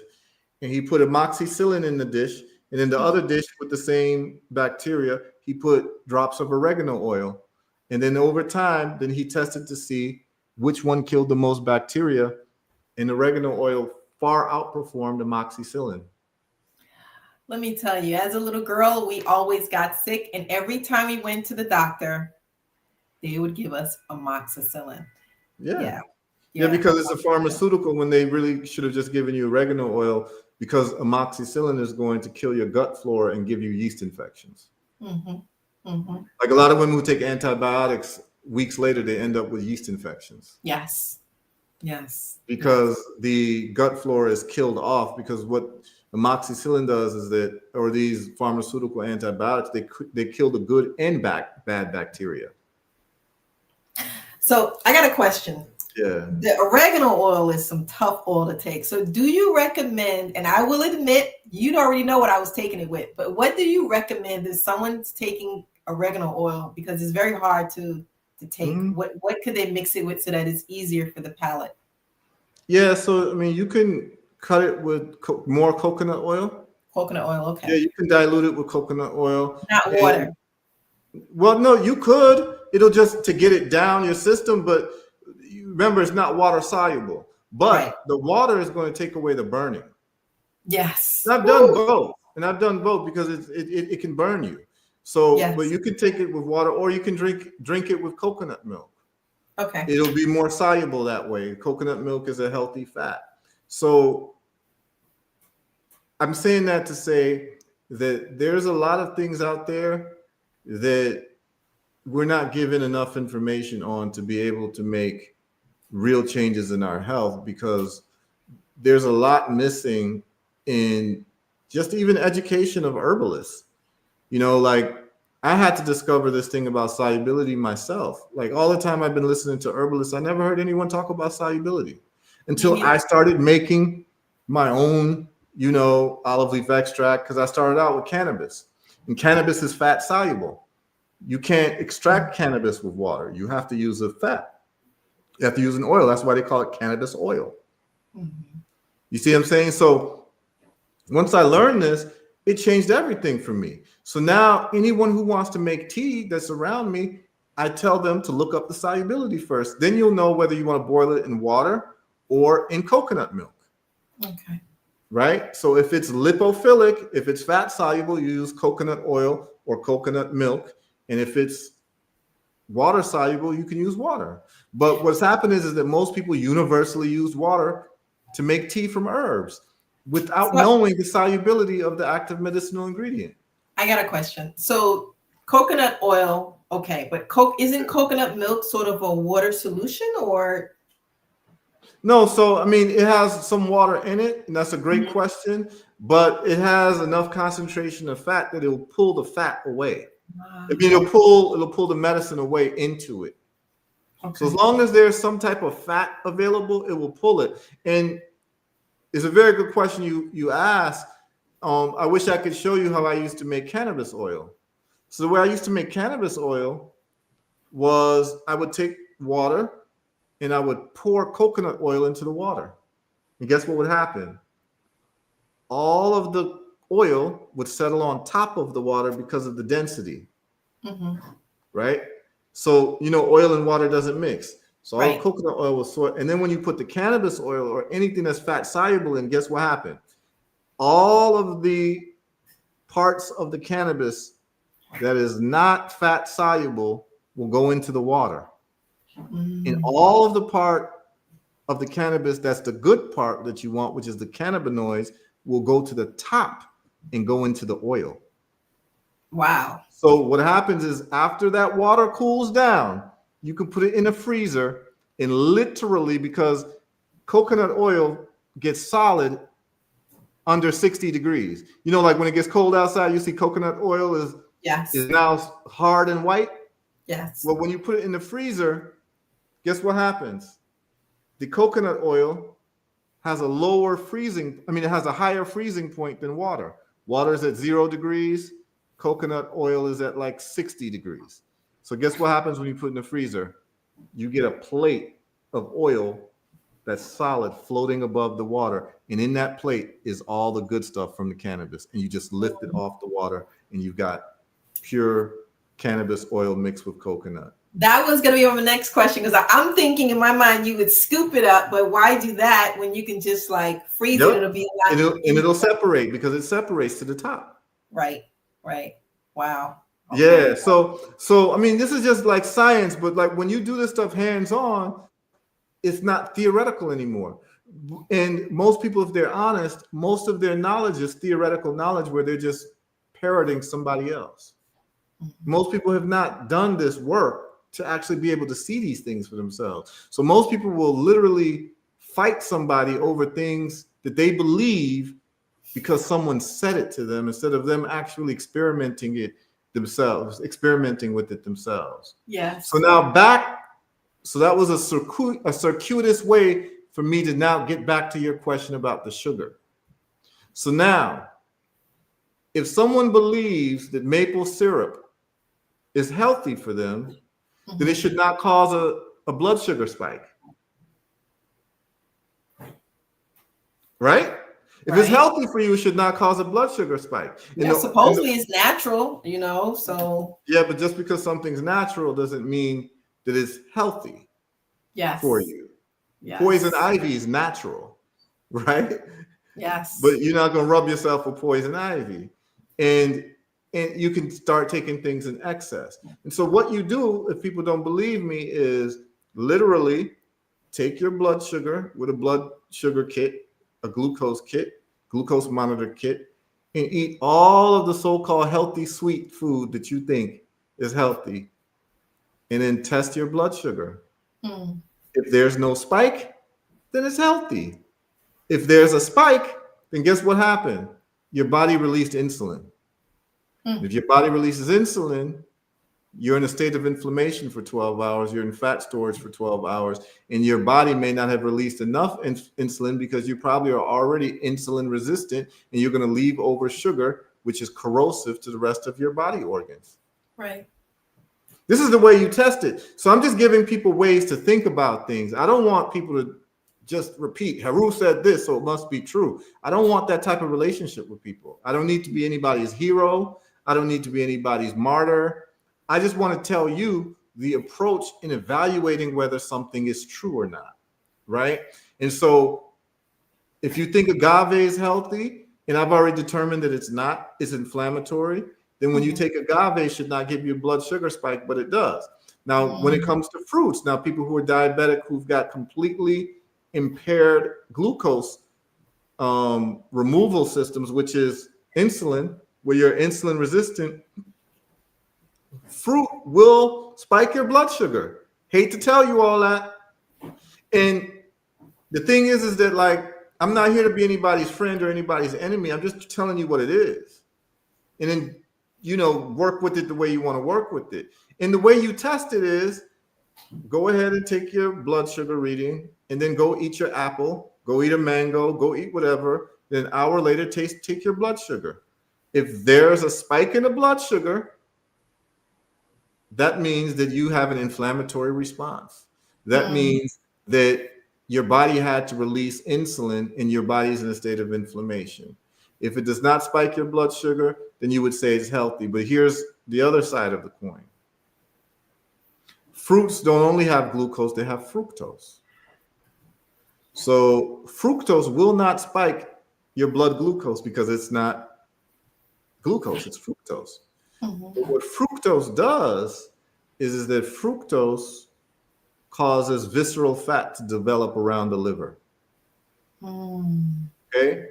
and he put amoxicillin in the dish, and in the other dish with the same bacteria, he put drops of oregano oil, and then over time, then he tested to see which one killed the most bacteria, and oregano oil far outperformed amoxicillin. Let me tell you, as a little girl, we always got sick, and every time we went to the doctor, they would give us amoxicillin. Yeah. Yeah. Yeah, Yeah. because it's a pharmaceutical when they really should have just given you oregano oil because amoxicillin is going to kill your gut flora and give you yeast infections. Mm-hmm. Mm-hmm. Like a lot of women who take antibiotics, weeks later, they end up with yeast infections Yes. Yes. Yes. because the gut flora is killed off. Because what amoxicillin does is that, or these pharmaceutical antibiotics, they kill the good and bad bacteria. So I got a question. Yeah. The oregano oil is some tough oil to take. So do you recommend, and I will admit, you already know what I was taking it with, but what do you recommend if someone's taking oregano oil because it's very hard to take? Mhm. What could they mix it with so that it's easier for the palate? Yeah. So I mean, you can cut it with more coconut oil. Coconut oil, Yeah, okay. you can dilute it with coconut oil. Not And water. well, no, you could. It'll just to get it down your system, but you remember it's not water soluble. Right. But the water is going to take away the burning. Yes. And I've done Woo. both, and I've done both because it can burn you. So, but Yes. you can take it with water, or you can drink it with coconut milk. Okay. It'll be more soluble that way. Coconut milk is a healthy fat. So I'm saying that to say that there's a lot of things out there that we're not given enough information on to be able to make real changes in our health because there's a lot missing in just even education of herbalists. You know, like I had to discover this thing about solubility myself. Like all the time I've been listening to herbalists, I never heard anyone talk about solubility Me until I neither. started making my own, olive leaf extract because I started out with cannabis. And cannabis is fat soluble. You can't extract cannabis with water. You have to use a fat. You have to use an oil. That's why they call it cannabis oil. Mhm. You see what I'm saying? So once I learned this, it changed everything for me. So now anyone who wants to make tea that's around me, I tell them to look up the solubility first. Then you'll know whether you want to boil it in water or in coconut milk. Okay. Right? So if it's lipophilic, if it's fat soluble, you use coconut oil or coconut milk. And if it's water soluble, you can use water. But what's happened is that most people universally use water to make tea from herbs without So knowing the solubility of the active medicinal ingredient. I got a question. So coconut oil, okay, but Coke isn't coconut milk sort of a water solution or No, so I mean, it has some water in it, and that's a great question, but it has enough concentration of fat that it'll pull the fat away. I mean, Ah, it'll pull the medicine away into it. So as okay. long as there's some type of fat available, it will pull it. And it's a very good question you asked. I wish I could show you how I used to make cannabis oil. So the way I used to make cannabis oil was I would take water and I would pour coconut oil into the water. And guess what would happen? All of the oil would settle on top of the water because of the density, Hmm. right? So, oil and water doesn't mix. So all the Right. coconut oil was sort, and then when you put the cannabis oil or anything that's fat soluble in, guess what happened? All of the parts of the cannabis that is not fat soluble will go into the water. And Mm. all of the part of the cannabis that's the good part that you want, which is the cannabinoids, will go to the top and go into the oil. Wow. So what happens is after that water cools down, you can put it in a freezer and literally because coconut oil gets solid under 60 degrees. Like when it gets cold outside, you see coconut oil is Yes. now hard and white. Yes. Well, when you put it in the freezer, guess what happens? The coconut oil has it has a higher freezing point than water. Water is at 0 degrees. Coconut oil is at like 60 degrees. So guess what happens when you put it in the freezer? You get a plate of oil that's solid floating above the water. And in that plate is all the good stuff from the cannabis. And you just lift it off the water and you've got pure cannabis oil mixed with coconut. That was going to be my next question because I'm thinking in my mind you would scoop it up, but why do that when you can just like freeze it? Yep. It'll be a lot easier. It'll separate because it separates to the top. Right. Right. Wow. Yeah. Okay. So I mean, this is just like science, but like when you do this stuff hands on, it's not theoretical anymore. And most people, if they're honest, most of their knowledge is theoretical knowledge where they're just parroting somebody else. Most people have not done this work to actually be able to see these things for themselves. So most people will literally fight somebody over things that they believe because someone said it to them instead of them actually experimenting it themselves, experimenting with it themselves. So Yes. now back, so that was a circuitous way for me to now get back to your question about the sugar. So now, if someone believes that maple syrup is healthy for them, then it should not cause a blood sugar spike, right? If it's Right. healthy for you, it should not cause a blood sugar spike. Yeah, supposedly it's natural, so Yeah, but just because something's natural doesn't mean that it's healthy for yes. you. Poison Yes. ivy is natural, right? But Yes. you're not going to rub yourself with poison ivy. And you can start taking things in excess. And so what you do, if people don't believe me, is literally take your blood sugar with a blood sugar kit, a glucose monitor kit, and eat all of the so-called healthy sweet food that you think is healthy, and then test your blood sugar. Mm. If there's no spike, then it's healthy. If there's a spike, then guess what happened? Your body released insulin. Mm. If your body releases insulin, you're in a state of inflammation for 12 hours, you're in fat storage for 12 hours, and your body may not have released enough insulin because you probably are already insulin resistant, and you're going to leave over sugar, which is corrosive to the rest of your body organs. Right. This is the way you test it. So I'm just giving people ways to think about things. I don't want people to just repeat, Heru said this, so it must be true. I don't want that type of relationship with people. I don't need to be anybody's hero. I don't need to be anybody's martyr. I just want to tell you the approach in evaluating whether something is true or not, right? And so if you think agave is healthy, and I've already determined that it's not, it's inflammatory, then when you take agave, it should not give you a blood sugar spike, but it does. Now, when it comes to fruits, now people who are diabetic, who've got completely impaired glucose removal systems, which is insulin, where you're insulin resistant, fruit will spike your blood sugar. Hate to tell you all that. And the thing is that, like, I'm not here to be anybody's friend or anybody's enemy. I'm just telling you what it is. And then, work with it the way you want to work with it. And the way you test it is go ahead and take your blood sugar reading and then go eat your apple, go eat a mango, go eat whatever. Then an hour later, take your blood sugar. If there's a spike in the blood sugar, that means that you have an inflammatory response. That means that your body had to release insulin and your body's in a state of inflammation. If it does not spike your blood sugar, then you would say it's healthy. But here's the other side of the coin. Fruits don't only have glucose, they have fructose. So fructose will not spike your blood glucose because it's not glucose, it's fructose. But what fructose does is that fructose causes visceral fat to develop around the liver. Okay?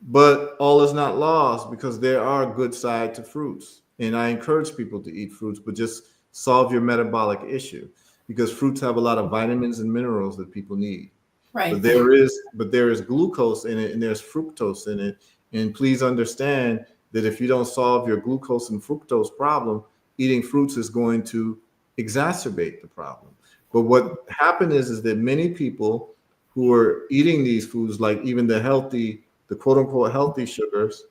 But all is not lost because there are good side to fruits. And I encourage people to eat fruits, but just solve your metabolic issue because fruits have a lot of vitamins and minerals that people need. Right. But there is glucose in it and there's fructose in it. And please understand that if you don't solve your glucose and fructose problem, eating fruits is going to exacerbate the problem. But what happened is that many people who are eating these foods, like even the quote unquote healthy sugars,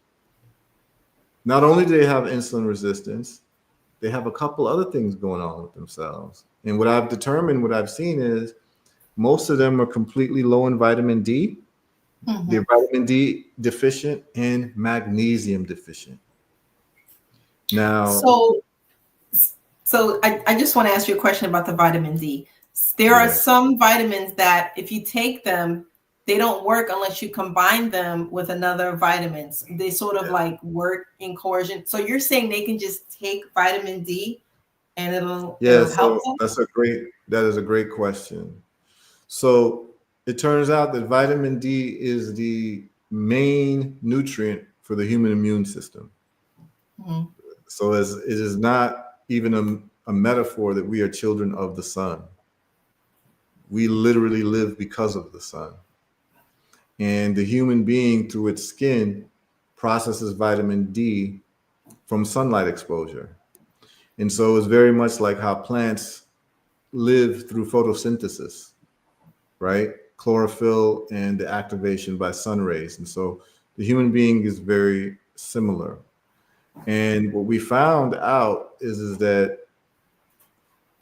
not only do they have insulin resistance, they have a couple other things going on with themselves. And what I've seen is most of them are completely low in vitamin D. They're vitamin D deficient and magnesium deficient. Now, So I just want to ask you a question about the vitamin D. There are some vitamins that if you take them, they don't work unless you combine them with another vitamins. They sort of like work in coercion. So you're saying they can just take vitamin D and it'll help so them? that is a great question. So it turns out that vitamin D is the main nutrient for the human immune system. Mhm. So as it is not even a metaphor that we are children of the sun. We literally live because of the sun. And the human being, through its skin, processes vitamin D from sunlight exposure. And so it's very much like how plants live through photosynthesis, right? Chlorophyll and the activation by sun rays. And so the human being is very similar. And what we found out is that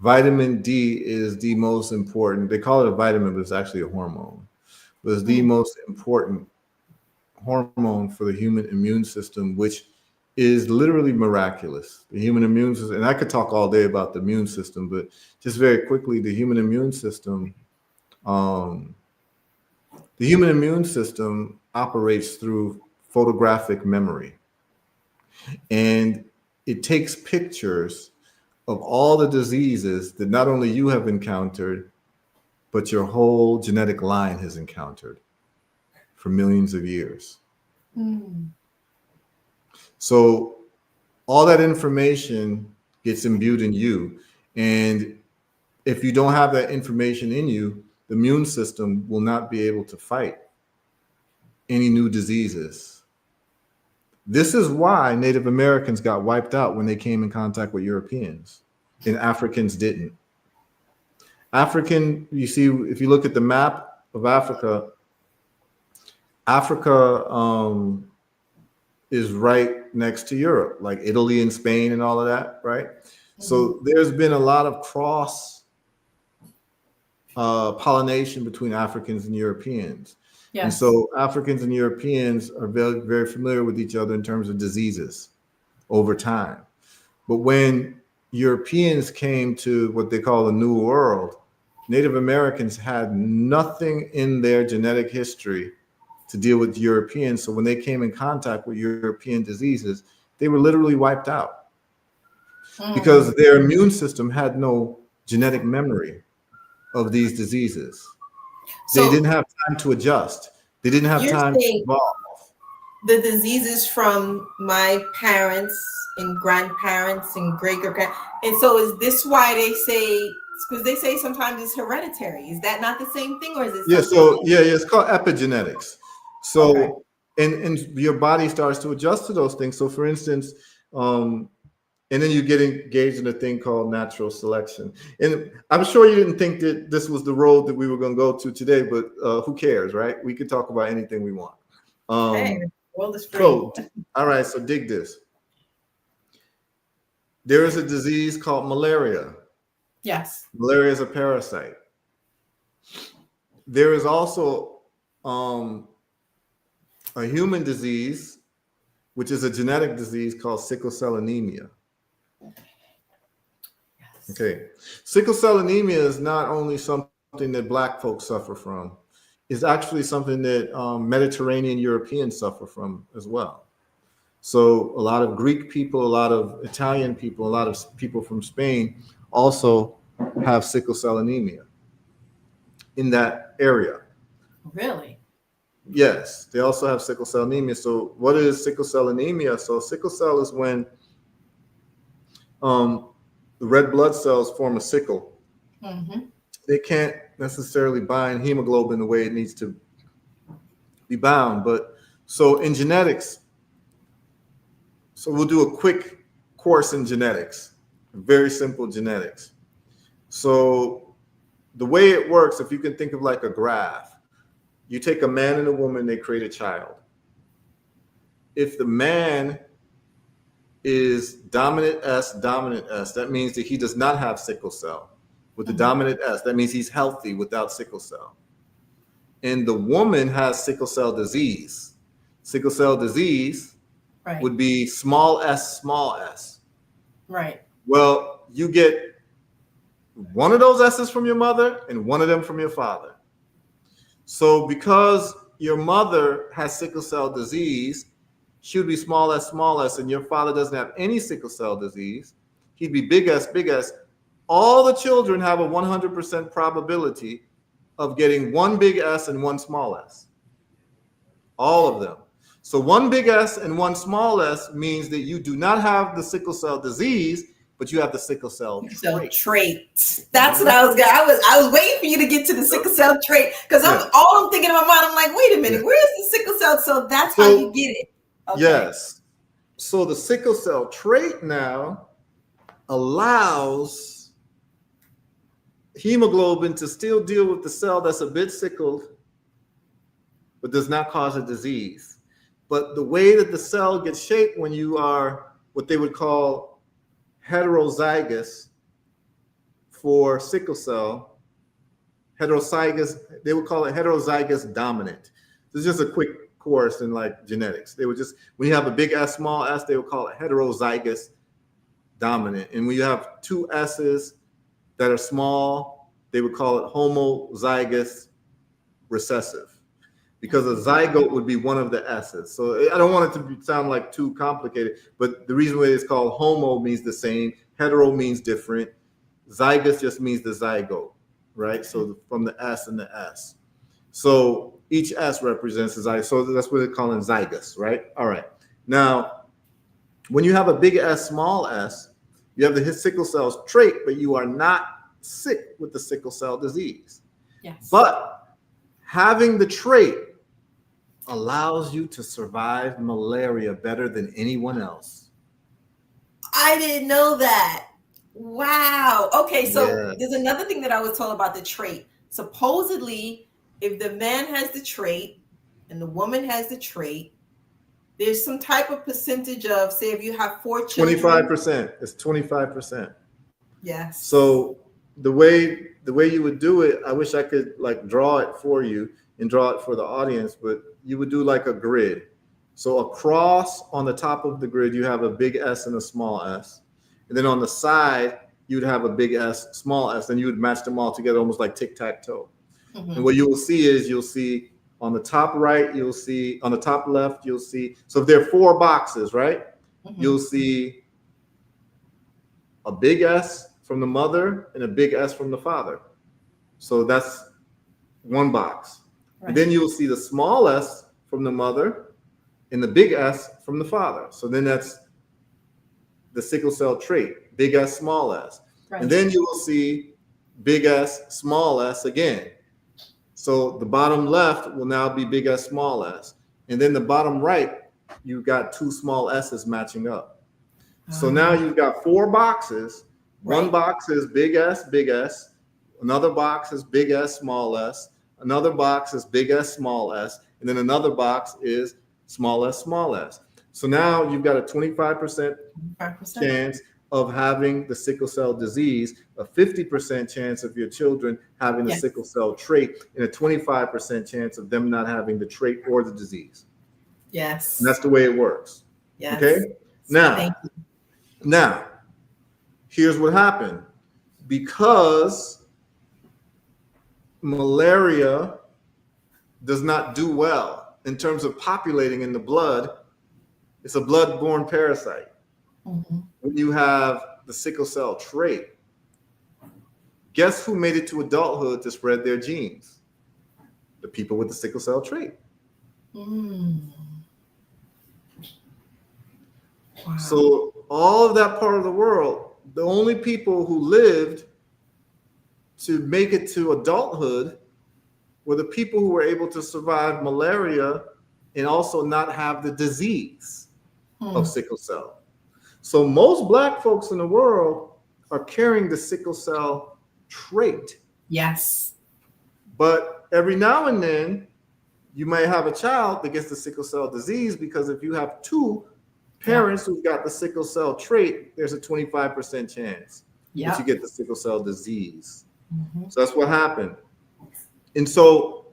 vitamin D is the most important. They call it a vitamin, but it's actually a hormone. But it's the Mm. most important hormone for the human immune system, which is literally miraculous. The human immune system, and I could talk all day about the immune system, but just very quickly, um, the human immune system operates through photographic memory, and it takes pictures of all the diseases that not only you have encountered, but your whole genetic line has encountered for millions of years. Mm. So all that information gets imbued in you. And if you don't have that information in you, the immune system will not be able to fight any new diseases. This is why Native Americans got wiped out when they came in contact with Europeans, and Africans didn't. You see, if you look at the map of Africa, Africa is right next to Europe, like Italy and Spain and all of that, right? Mhm. So there's been a lot of cross pollination between Africans and Europeans. And Yes. so Africans and Europeans are very, very familiar with each other in terms of diseases over time. But when Europeans came to what they call the New World, Native Americans had nothing in their genetic history to deal with Europeans. So when they came in contact with European diseases, they were literally wiped out Mm. because their immune system had no genetic memory of these diseases. They So didn't have time to adjust. They didn't have you're time to saying evolve. the diseases from my parents and grandparents and great great, and so is this why they say, because they say sometimes it's hereditary? Is that not the same thing, or is it Yeah, something so else? yeah, it's called epigenetics. Okay. So and your body starts to adjust to those things. So for instance, um, and then you get engaged in a thing called natural selection. And I'm sure you didn't think that this was the road that we were going to go to today, but who cares, right? We could talk about anything we want. Hey, the Um, world is free. so, all right, so dig this. There is a disease called malaria. Yes. Malaria is a parasite. There is also um, a human disease, which is a genetic disease called sickle cell anemia. Yes. Okay. Sickle cell anemia is not only something that Black folks suffer from, it's actually something that Mediterranean Europeans suffer from as well. So a lot of Greek people, a lot of Italian people, a lot of people from Spain also have sickle cell anemia in that area. Really? Yes, they also have sickle cell anemia. So what is sickle cell anemia? So sickle cell is when um, the red blood cells form a sickle. Mm-hmm. They can't necessarily bind hemoglobin the way it needs to be bound. But so in genetics, so we'll do a quick course in genetics, very simple genetics. So the way it works, if you can think of like a graph, you take a man and a woman, they create a child. If the man is dominant S, that means that he does not have sickle cell. With the Mm-hmm. dominant S, that means he's healthy without sickle cell. And the woman has sickle cell disease. Sickle cell disease Right. would be small s, small s. Right. Well, you get one of those S's from your mother and one of them from your father. So because your mother has sickle cell disease, she would be small s, and your father doesn't have any sickle cell disease. He'd be big S, big S. All the children have a 100% probability of getting one big S and one small s. All of them. So one big S and one small s means that you do not have the sickle cell disease, but you have the sickle cell Sickle cell trait. trait. That's what I was going. I was waiting for you to get to the sickle cell trait because I'm thinking in my mind. I'm like, wait a minute, where's the sickle cell? So that's how you get it. Okay. Yes. So the sickle cell trait now allows hemoglobin to still deal with the cell that's a bit sickled, but does not cause a disease. But the way that the cell gets shaped when you are what they would call heterozygous for sickle cell, heterozygous, they would call it heterozygous dominant. This is just a quick course in like genetics. They would just, when you have a big S, small s, they would call it heterozygous dominant. And when you have two S's that are small, they would call it homozygous recessive, because a zygote would be one of the S's. So I don't want it to sound like too complicated, but the reason why it's called homo means the same, hetero means different, zygous just means the zygote, right? So from the S and the S. So each S represents a zygote. So that's what they're calling zygous, right? All right. Now, when you have a big S, small s, you have the sickle cell trait, but you are not sick with the sickle cell disease. Yes. But having the trait allows you to survive malaria better than anyone else. I didn't know that. Wow. Okay, so there's another thing that I was told about the trait. Supposedly, if the man has the trait and the woman has the trait, there's some type of percentage of, say, if you have 4 children. 25%. It's 25%. Yes. So the way you would do it, I wish I could like draw it for you and draw it for the audience, but you would do like a grid. So across on the top of the grid, you have a big S and a small s. And then on the side, you'd have a big S, small s, and you would match them all together almost like tic-tac-toe. Mm-hmm. And what you will see is you'll see on the top right, you'll see on the top left, you'll see. So if there are 4 boxes, right? Mm-hmm. You'll see a big S from the mother and a big S from the father. So that's one box. Right. And then you'll see the small s from the mother and the big S from the father. So then that's the sickle cell trait, big S, small s. Right. And then you will see big S, small s again. So the bottom left will now be big S, small s. And then the bottom right, you've got 2 small s's matching up. So now you've got 4 boxes. Right. One box is big S, another box is big S, small s, another box is big S, small s, and then another box is small s, small s. So now you've got a 25% chance of having the sickle cell disease, a 50% chance of your children having the sickle cell trait, and a 25% chance of them not having the trait or the disease. Yes. And that's the way it works. Yes. Okay? Now, here's what happened. Because malaria does not do well in terms of populating in the blood, it's a blood-borne parasite. Mm-hmm. When you have the sickle cell trait, guess who made it to adulthood to spread their genes? The people with the sickle cell trait. Mm. Wow. So all of that part of the world, the only people who lived to make it to adulthood were the people who were able to survive malaria and also not have the disease of sickle cell. So most Black folks in the world are carrying the sickle cell trait. Yes. But every now and then, you may have a child that gets the sickle cell disease, because if you have 2 parents who've got the sickle cell trait, there's a 25% chance that you get the sickle cell disease. Mm-hmm. So that's what happened. And so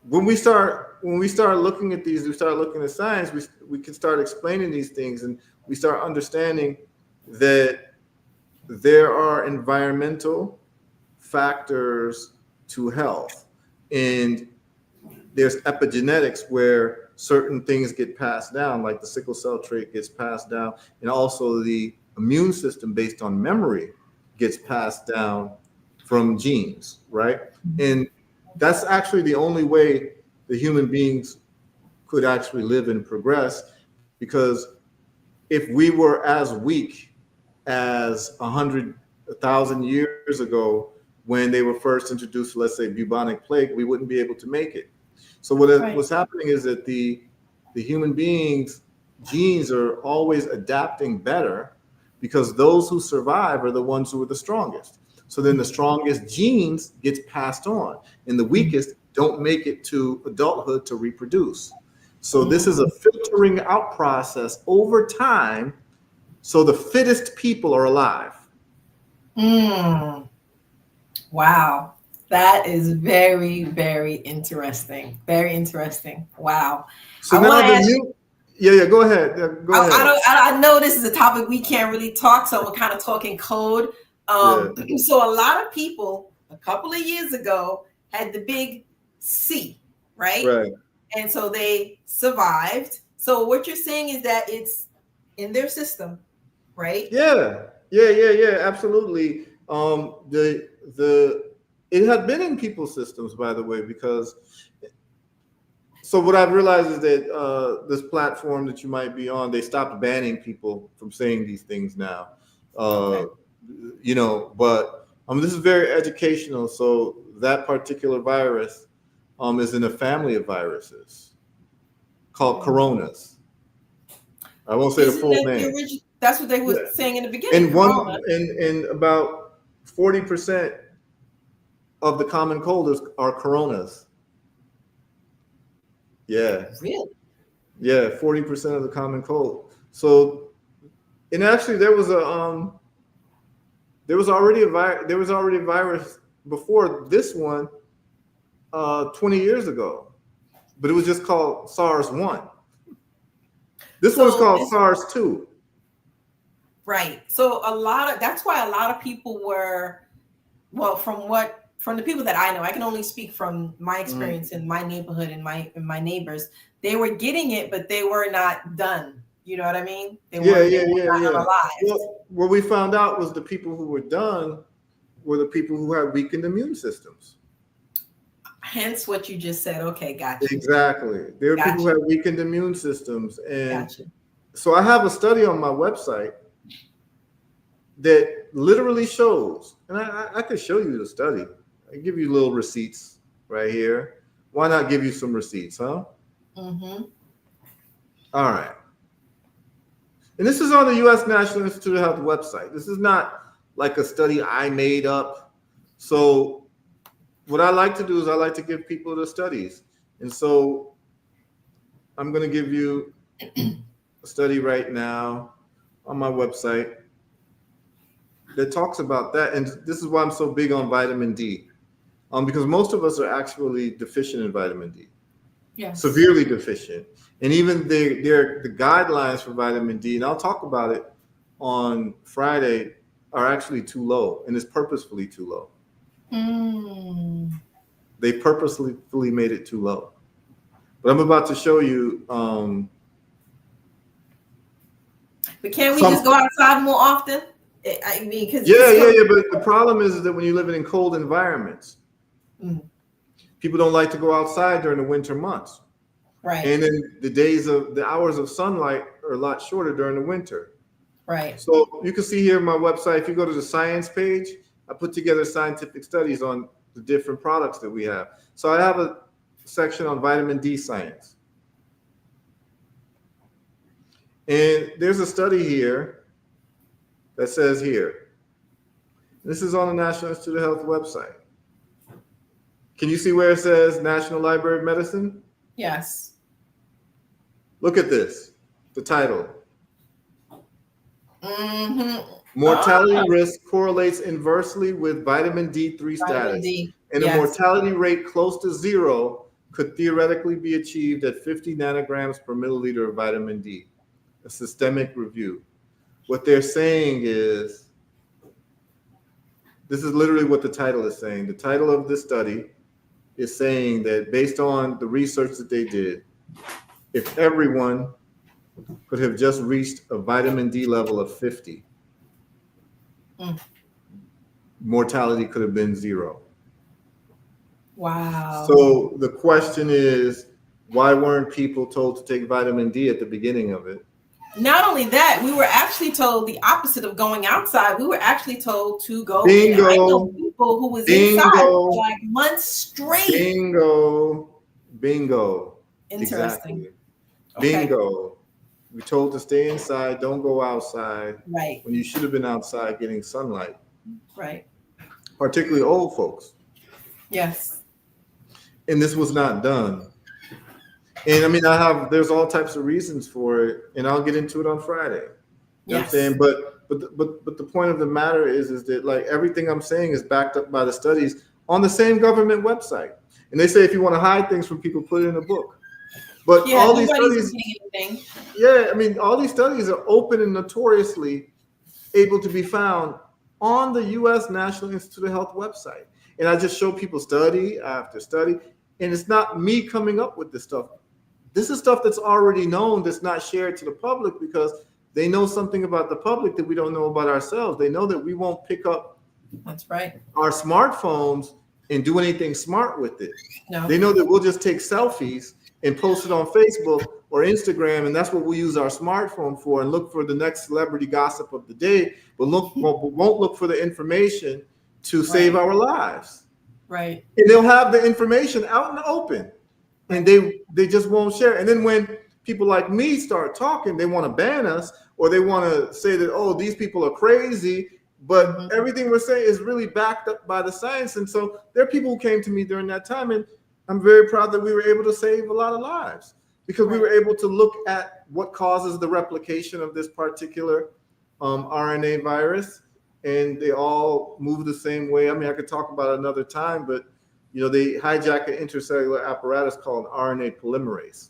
when we start looking at these, we start looking at science, we can start explaining these things, and we start understanding that there are environmental factors to health, and there's epigenetics where certain things get passed down, like the sickle cell trait gets passed down, and also the immune system based on memory gets passed down from genes, right? And that's actually the only way the human beings could actually live and progress, because if we were as weak as 100,000 years ago when they were first introduced, let's say bubonic plague, we wouldn't be able to make it. So Right. what's happening is that the human beings genes are always adapting better, because those who survive are the ones who are the strongest. So then the strongest genes gets passed on, and the weakest don't make it to adulthood to reproduce. So this is a filtering out process over time, so the fittest people are alive. Mm. Wow. That is very, very interesting. Very interesting. Wow. So I want now to the ask you, new, yeah, yeah, go ahead. Yeah, go I ahead. don't, I know this is a topic we can't really talk, so we're kind of talking code. Yeah, So a lot of people a couple of years ago had the big C, right? right. And so they survived. So what you're saying is that it's in their system, right? Yeah, yeah, yeah, yeah, absolutely. The it had been in people's systems, by the way, because so what I've realized is that this platform that you might be on, they stopped banning people from saying these things now. Uh, Okay. but this is very educational. So that particular virus is in a family of viruses called Mm. coronas. I won't say the Isn't full that the name. original? That's what they Yeah. were saying in the beginning, And one Corona. and about 40% of the common cold are coronas. Yeah, Really? yeah, 40% of the common cold. So, and actually, there was already a virus before this one 20 years ago, but it was just called SARS 1. This one is So called this SARS 2. right. So a lot of that's why a lot of people were well from the people that I know, I can only speak from my Mhm. experience in my neighborhood and my neighbors. They were getting it, but they were not done. You know what I mean? Yeah, They yeah, were yeah, not yeah. unalived. Well, what we found out was the people who were done were the people who had weakened immune systems. Hence what you just said. Okay, got you. Exactly. There are people Got who you. have weakened immune systems. And Got you. so I have a study on my website that literally shows, and I could show you the study. I give you little receipts right here. Why not give you some receipts, huh? Mm-hmm. All right. And this is on the U.S. National Institute of Health website. This is not like a study I made up. So what I like to do is I like to give people the studies. And so I'm going to give you a study right now on my website that talks about that. And this is why I'm so big on vitamin D, because most of us are actually deficient in vitamin D, Yes. severely deficient. And even the guidelines for vitamin D, and I'll talk about it on Friday, are actually too low, and it's purposefully too low. Mm. They purposely made it too low. But I'm about to show you But can't we some. just go outside more often? I mean, because Yeah, it's yeah, coming. yeah. But the problem is that when you're living in cold environments, Mm. people don't like to go outside during the winter months. Right. And then the hours of sunlight are a lot shorter during the winter. Right. So you can see here on my website, if you go to the science page, I put together scientific studies on the different products that we have. So I have a section on vitamin D science. And there's a study here that says here, this is on the National Institute of Health website. Can you see where it says National Library of Medicine? Yes. Look at this, the title. Mm-hmm. Mortality risk correlates inversely with vitamin D3 Vitamin status, D. and a Yes. mortality rate close to zero could theoretically be achieved at 50 nanograms per milliliter of vitamin D. A systemic review. What they're saying is, this is literally what the title is saying. The title of this study is saying that based on the research that they did, if everyone could have just reached a vitamin D level of 50, Mm. mortality could have been zero. Wow. So the question is, why weren't people told to take vitamin D at the beginning of it? Not only that, we were actually told the opposite of going outside. We were actually told to go in. I know Bingo, people who was inside for bingo, like months straight. bingo, bingo. Interesting. Exactly. Okay. Bingo. We're told to stay inside, don't go outside Right. when you should have been outside getting sunlight, Right. particularly old folks. Yes. And this was not done. And I mean, there's all types of reasons for it, and I'll get into it on Friday. You know what I'm Yes. saying? But the point of the matter is that like everything I'm saying is backed up by the studies on the same government website. And they say if you want to hide things from people, put it in a book. But Yeah, all these nobody's studies, hiding anything. yeah, I mean, all these studies are open and notoriously able to be found on the U.S. National Institute of Health website. And I just show people study after study, and it's not me coming up with this stuff. This is stuff that's already known, that's not shared to the public because they know something about the public that we don't know about ourselves. They know that we won't pick up That's right. our smartphones and do anything smart with it. No. They know that we'll just take selfies and post it on Facebook or Instagram, and that's what we use our smartphone for, and look for the next celebrity gossip of the day, but won't look for the information to save Right. our lives. Right. And they'll have the information out in the open, and they just won't share. And then when people like me start talking, they want to ban us, or they want to say that, oh, these people are crazy. But everything we're saying is really backed up by the science. And so there are people who came to me during that time, and I'm very proud that we were able to save a lot of lives because we were able to look at what causes the replication of this particular RNA virus, and they all move the same way. I mean, I could talk about it another time, but they hijack an intracellular apparatus called RNA polymerase.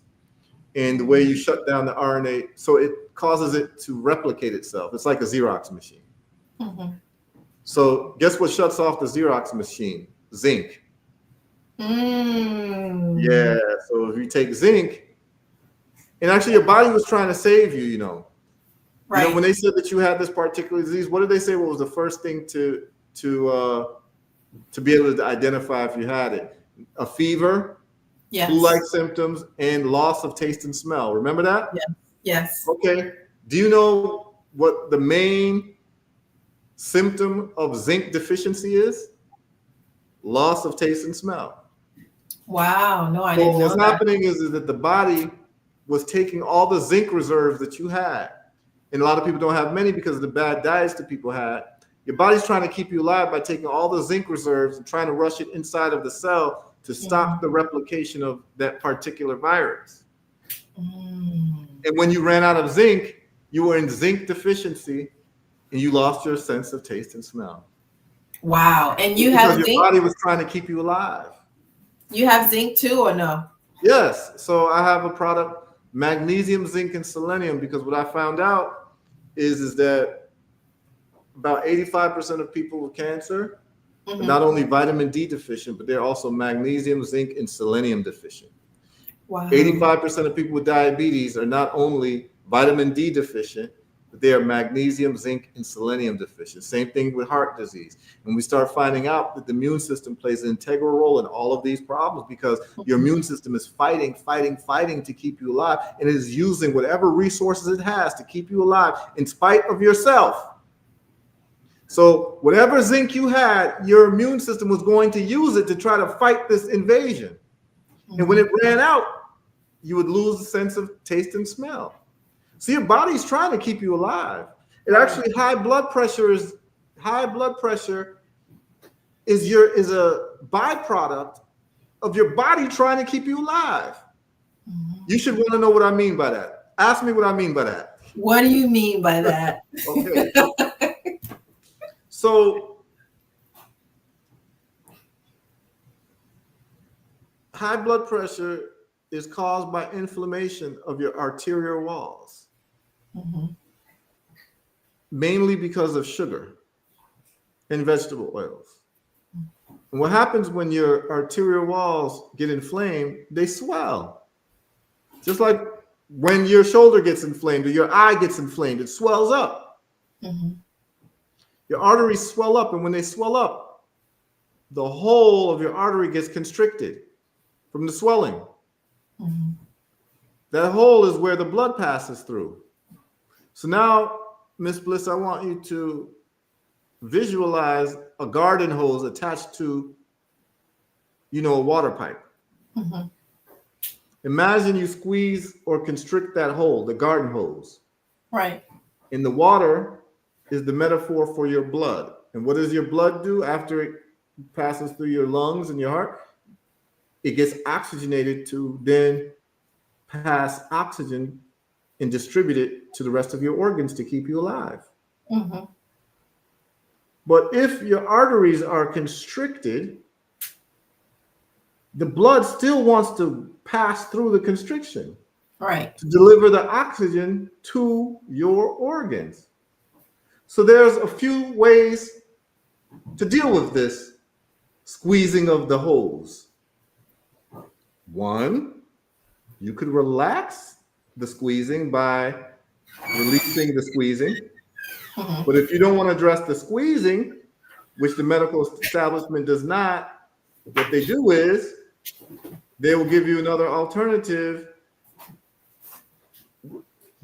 And the way you shut down the RNA, so it causes it to replicate itself. It's like a Xerox machine. Mm-hmm. So guess what shuts off the Xerox machine? Zinc. Mm. Yeah. So if you take zinc, and actually your body was trying to save you, Right. When they said that you had this particular disease, what did they say? What was the first thing to be able to identify if you had it? A fever, Yes. flu-like symptoms, and loss of taste and smell. Remember that? Yes. Yes. Okay. Do you know what the main symptom of zinc deficiency is? Loss of taste and smell. Wow. No, I So didn't know what's that. happening is that the body was taking all the zinc reserves that you had. And a lot of people don't have many because of the bad diets that people had. Your body's trying to keep you alive by taking all the zinc reserves and trying to rush it inside of the cell to stop the replication of that particular virus. Mm. And when you ran out of zinc, you were in zinc deficiency and you lost your sense of taste and smell. Wow. And you Because have your zinc? body was trying to keep you alive. You have zinc too, or no? Yes. So I have a product, magnesium, zinc, and selenium, because what I found out is that about 85% of people with cancer are not only vitamin D deficient, but they're also magnesium, zinc, and selenium deficient. Wow. 85% of people with diabetes are not only vitamin D deficient, but they are magnesium, zinc, and selenium deficient. Same thing with heart disease. And we start finding out that the immune system plays an integral role in all of these problems because your immune system is fighting to keep you alive. And it is using whatever resources it has to keep you alive in spite of yourself. So whatever zinc you had, your immune system was going to use it to try to fight this invasion. And when it ran out, you would lose the sense of taste and smell. So your body's trying to keep you alive. And actually, high blood pressure is a byproduct of your body trying to keep you alive. You should want to know what I mean by that. Ask me what I mean by that. What do you mean by that? Okay. So high blood pressure is caused by inflammation of your arterial walls, mainly because of sugar and vegetable oils. And what happens when your arterial walls get inflamed, they swell. Just like when your shoulder gets inflamed or your eye gets inflamed, it swells up. Your arteries swell up, and when they swell up, the whole of your artery gets constricted from the swelling. Mm-hmm. That hole is where the blood passes through. So now, Miss Bliss, I want you to visualize a garden hose attached to, a water pipe. Mm-hmm. Imagine you squeeze or constrict that hole, the garden hose. Right. And the water is the metaphor for your blood. And what does your blood do after it passes through your lungs and your heart? It gets oxygenated to then pass oxygen and distribute it to the rest of your organs to keep you alive. Mm-hmm. But if your arteries are constricted, the blood still wants to pass through the constriction Right. to deliver the oxygen to your organs. So there's a few ways to deal with this squeezing of the hose. One, you could relax the squeezing by releasing the squeezing. Mm-hmm. But if you don't want to address the squeezing, which the medical establishment does not, what they do is they will give you another alternative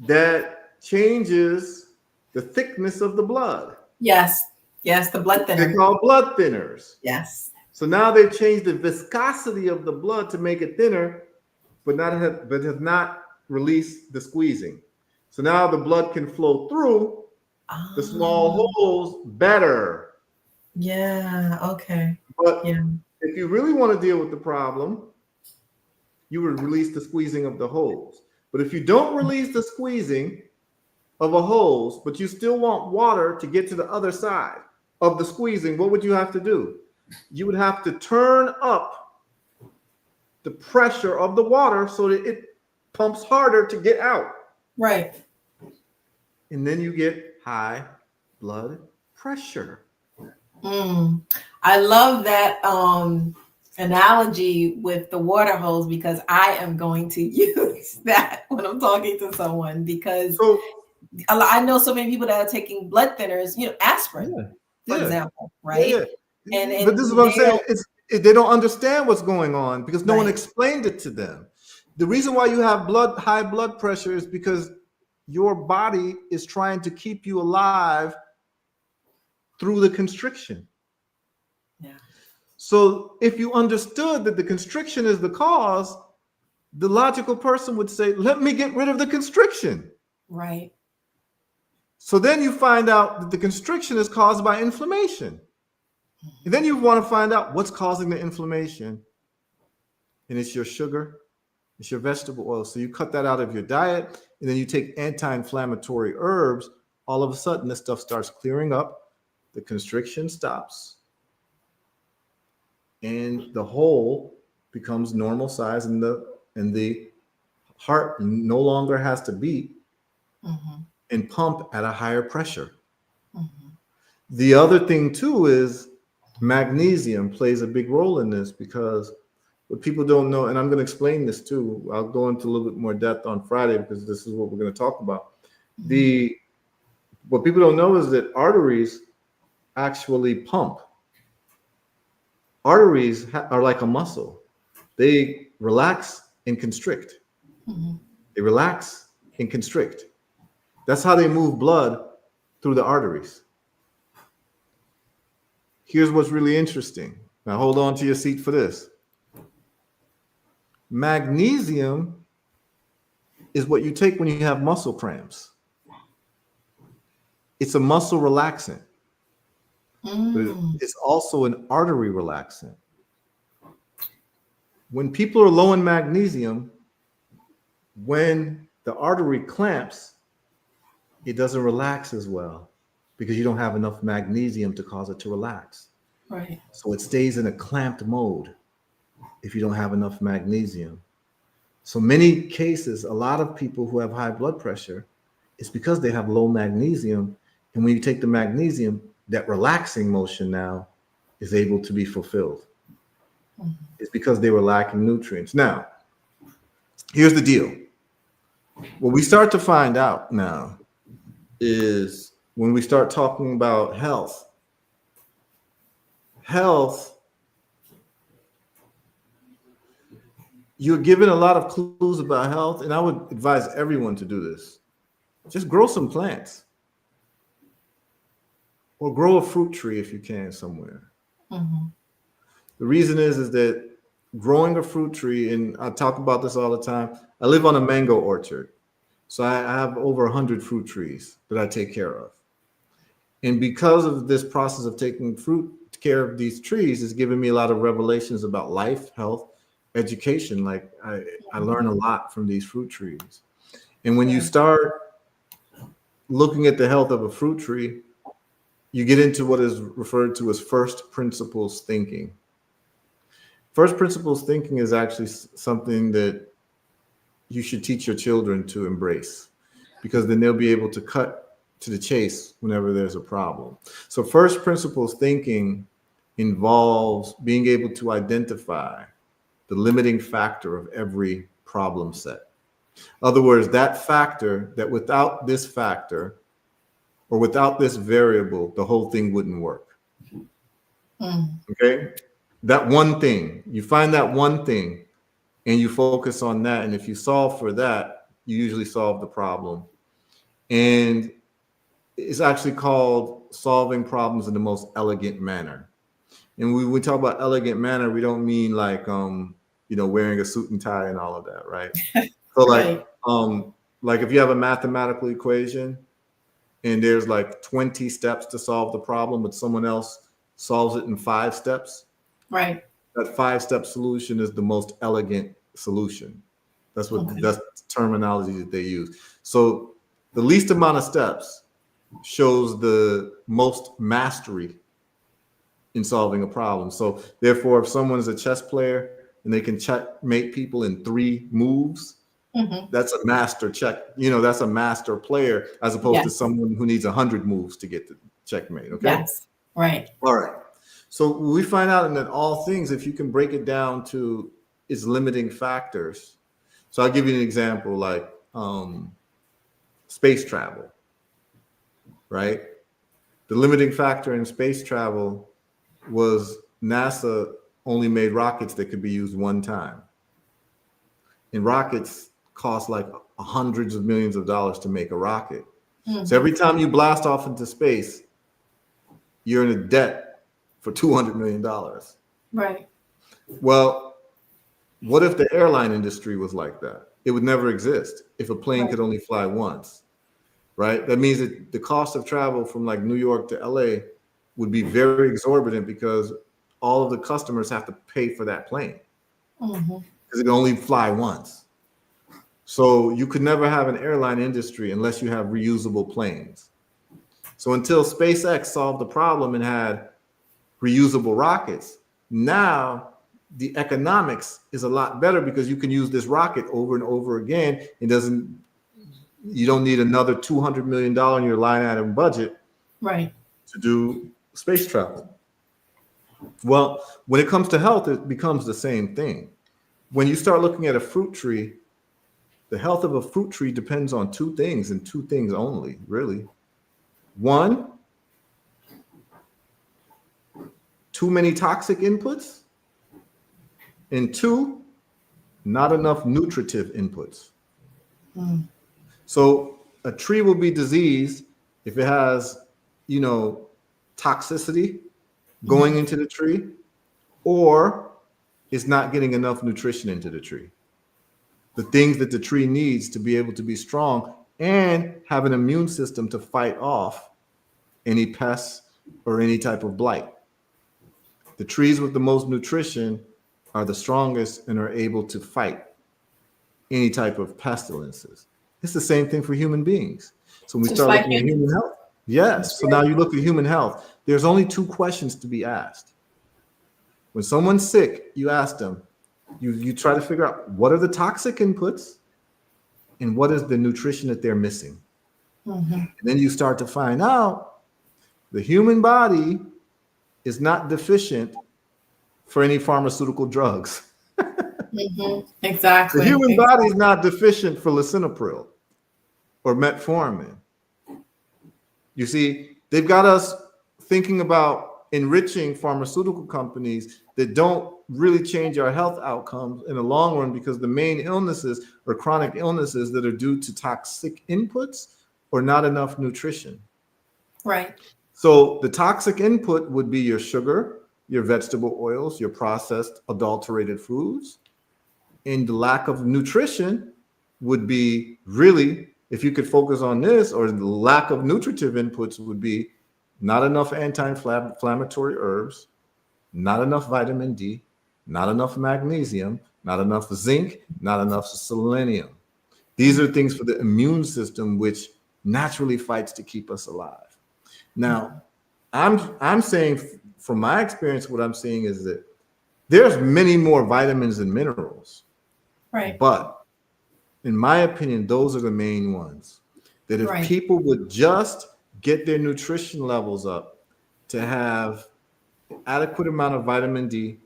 that changes the thickness of the blood. Yes. Yes. The blood thinner. They're called blood thinners. Yes. So now they've changed the viscosity of the blood to make it thinner, but have not released the squeezing. So now the blood can flow through the small holes better. Yeah. Okay. But Yeah. if you really want to deal with the problem, you would release the squeezing of the hose. But if you don't release the squeezing of a hose, but you still want water to get to the other side of the squeezing, what would you have to do? You would have to turn up the pressure of the water so that it pumps harder to get out. Right. And then you get high blood pressure. I love that analogy with the water hose because I am going to use that when I'm talking to someone because I know so many people that are taking blood thinners, aspirin, for example, right? Yeah. And but this is what I'm saying. They don't understand what's going on because no one explained it to them. The reason why you have high blood pressure is because your body is trying to keep you alive through the constriction. Yeah. So if you understood that the constriction is the cause, the logical person would say, let me get rid of the constriction. Right. So then you find out that the constriction is caused by inflammation. And then you want to find out what's causing the inflammation. And it's your sugar, it's your vegetable oil. So you cut that out of your diet, and then you take anti-inflammatory herbs. All of a sudden, this stuff starts clearing up. The constriction stops. And the hole becomes normal size, and the heart no longer has to beat and pump at a higher pressure. The other thing too is magnesium plays a big role in this because what people don't know, and I'm going to explain this too. I'll go into a little bit more depth on Friday because this is what we're going to talk about. What people don't know is that arteries actually pump. Arteries are like a muscle. They relax and constrict. They relax and constrict. That's how they move blood through the arteries. Here's what's really interesting. Now hold on to your seat for this. Magnesium is what you take when you have muscle cramps. It's a muscle relaxant. But it's also an artery relaxant. When people are low in magnesium, when the artery clamps, it doesn't relax as well because you don't have enough magnesium to cause it to relax. Right. So it stays in a clamped mode if you don't have enough magnesium. So many cases, a lot of people who have high blood pressure, it's because they have low magnesium. And when you take the magnesium, that relaxing motion now is able to be fulfilled. It's because they were lacking nutrients. Now, here's the deal. What we start to find out now is when we start talking about health, you're given a lot of clues about health, and I would advise everyone to do this. Just grow some plants or grow a fruit tree if you can somewhere. Mm-hmm. The reason is that growing a fruit tree, and I talk about this all the time. I live on a mango orchard, so I have over 100 fruit trees that I take care of. And because of this process of taking fruit care of these trees, it's given me a lot of revelations about life, health, education. Like I learn a lot from these fruit trees. And when you Right. start looking at the health of a fruit tree, you get into what is referred to as first principles thinking. First principles thinking is actually something that you should teach your children to embrace, because then they'll be able to cut to the chase whenever there's a problem. So, first principles thinking involves being able to identify the limiting factor of every problem set. In other words, that factor that without this factor or without this variable, the whole thing wouldn't work. Mm. Okay? That one thing, you find that one thing and you focus on that. And if you solve for that, you usually solve the problem. And it's actually called solving problems in the most elegant manner. And when we talk about elegant manner, we don't mean like wearing a suit and tie and all of that, right? So Right. like if you have a mathematical equation and there's like 20 steps to solve the problem, but someone else solves it in 5 steps, Right. that 5-step solution is the most elegant solution. That's Okay. the terminology that they use. So the least amount of steps shows the most mastery in solving a problem. So therefore, if someone is a chess player and they can checkmate people in 3 moves, Mm-hmm. that's a master check. That's a master player as opposed to Yes. someone who needs 100 moves to get the checkmate. Okay. Yes. Right. All right. So we find out in that all things, if you can break it down to its limiting factors. So I'll give you an example, like space travel, right? The limiting factor in space travel was NASA only made rockets that could be used one time. And rockets cost like hundreds of millions of dollars to make a rocket. So Mm-hmm. every time you blast off into space, you're in a debt for $200 million. Right. Well, what if the airline industry was like that? It would never exist if a plane Right. could only fly once, right? That means that the cost of travel from like New York to LA would be very exorbitant because all of the customers have to pay for that plane Mm-hmm. because it can only fly once. So you could never have an airline industry unless you have reusable planes. So until SpaceX solved the problem and had reusable rockets, now the economics is a lot better because you can use this rocket over and over again. You don't need another $200 million in your line item budget Right. to do space travel. Well, when it comes to health, it becomes the same thing. When you start looking at a fruit tree, the health of a fruit tree depends on 2 things and 2 things only, really. One, too many toxic inputs, and 2, not enough nutritive inputs. Mm. So a tree will be diseased if it has, toxicity going Mm-hmm. into the tree, or it's not getting enough nutrition into the tree. The things that the tree needs to be able to be strong and have an immune system to fight off any pests or any type of blight. The trees with the most nutrition are the strongest and are able to fight any type of pestilences. It's the same thing for human beings. So when we Just start like looking at human humans. health, That's yes. So now right. you look at human health, there's only 2 questions to be asked. When someone's sick, you ask them, you try to figure out what are the toxic inputs and what is the nutrition that they're missing. Mm-hmm. And then you start to find out the human body is not deficient for any pharmaceutical drugs. Mm-hmm. The Exactly. human body is Exactly. not deficient for lisinopril or metformin. You see, they've got us thinking about enriching pharmaceutical companies that don't really change our health outcomes in the long run, because the main illnesses or chronic illnesses that are due to toxic inputs or not enough nutrition. Right. So the toxic input would be your sugar, your vegetable oils, your processed adulterated foods. And the lack of nutrition would be really, if you could focus on this, or the lack of nutritive inputs would be not enough anti-inflammatory herbs, not enough vitamin D, not enough magnesium, not enough zinc, not enough selenium. These are things for the immune system, which naturally fights to keep us alive. Now, I'm saying from my experience, what I'm seeing is that there's many more vitamins and minerals, Right. but in my opinion, those are the main ones. That if Right. people would just get their nutrition levels up to have adequate amount of vitamin D,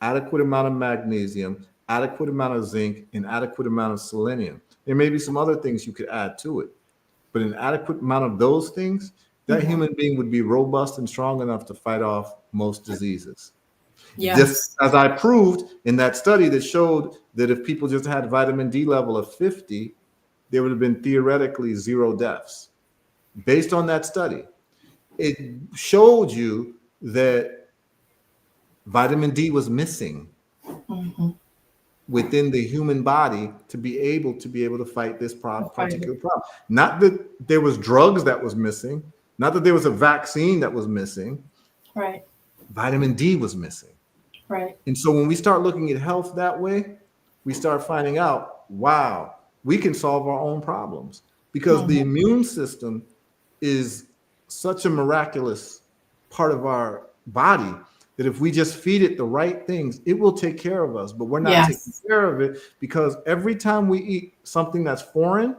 adequate amount of magnesium, adequate amount of zinc, and adequate amount of selenium. There may be some other things you could add to it, but an adequate amount of those things, that Mhm. human being would be robust and strong enough to fight off most diseases. Just Yes. as I proved in that study that showed that if people just had vitamin D level of 50, there would have been theoretically zero deaths. Based on that study, it showed you that vitamin D was missing Hmm. within the human body to be able to fight this Fight it. particular problem. Not that there was drugs that was missing, not that there was a vaccine that was missing. Right. Vitamin D was missing. Right. And so when we start looking at health that way, we start finding out, wow, we can solve our own problems, because the Hmm. immune system is such a miraculous part of our body that if we just feed it the right things, it will take care of us. But we're not taking Yes. care of it, because every time we eat something that's foreign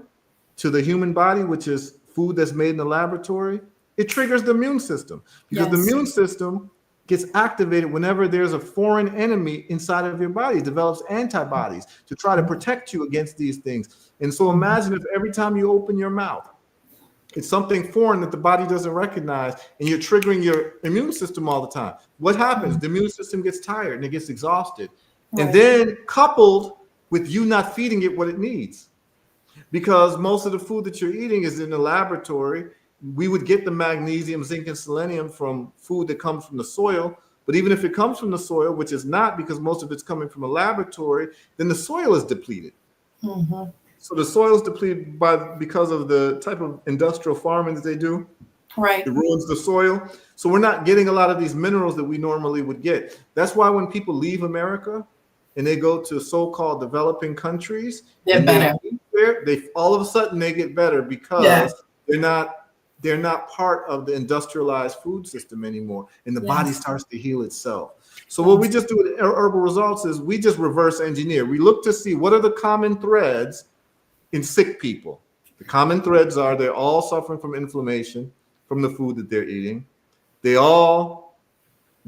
to the human body, which is food that's made in the laboratory, it triggers the immune system, because the Yes. immune system gets activated whenever there's a foreign enemy inside of your body. It develops antibodies to try to protect you against these things. And so Mhm. imagine if every time you open your mouth, it's something foreign that the body doesn't recognize, and you're triggering your immune system all the time. What happens? Mhm. The immune system gets tired and it gets exhausted. And Right. then coupled with you not feeding it what it needs, because most of the food that you're eating is in the laboratory. We would get the magnesium, zinc, and selenium from food that comes from the soil. But even if it comes from the soil, which is not, because most of it's coming from a laboratory, then the soil is depleted. Hmm. So the soil is depleted because of the type of industrial farming that they do. It Right. ruins the soil. So we're not getting a lot of these minerals that we normally would get. That's why when people leave America and they go to so-called developing countries They're and they better. eat there, they all of a sudden they get better, Yeah. because they're not part of the industrialized food system anymore, and the body Yes. starts to heal itself. So what we Yes. just do with herbal results is we just reverse engineer. We look to see what are the common threads in sick people. The common threads are they're all suffering from inflammation from the food that they're eating. They all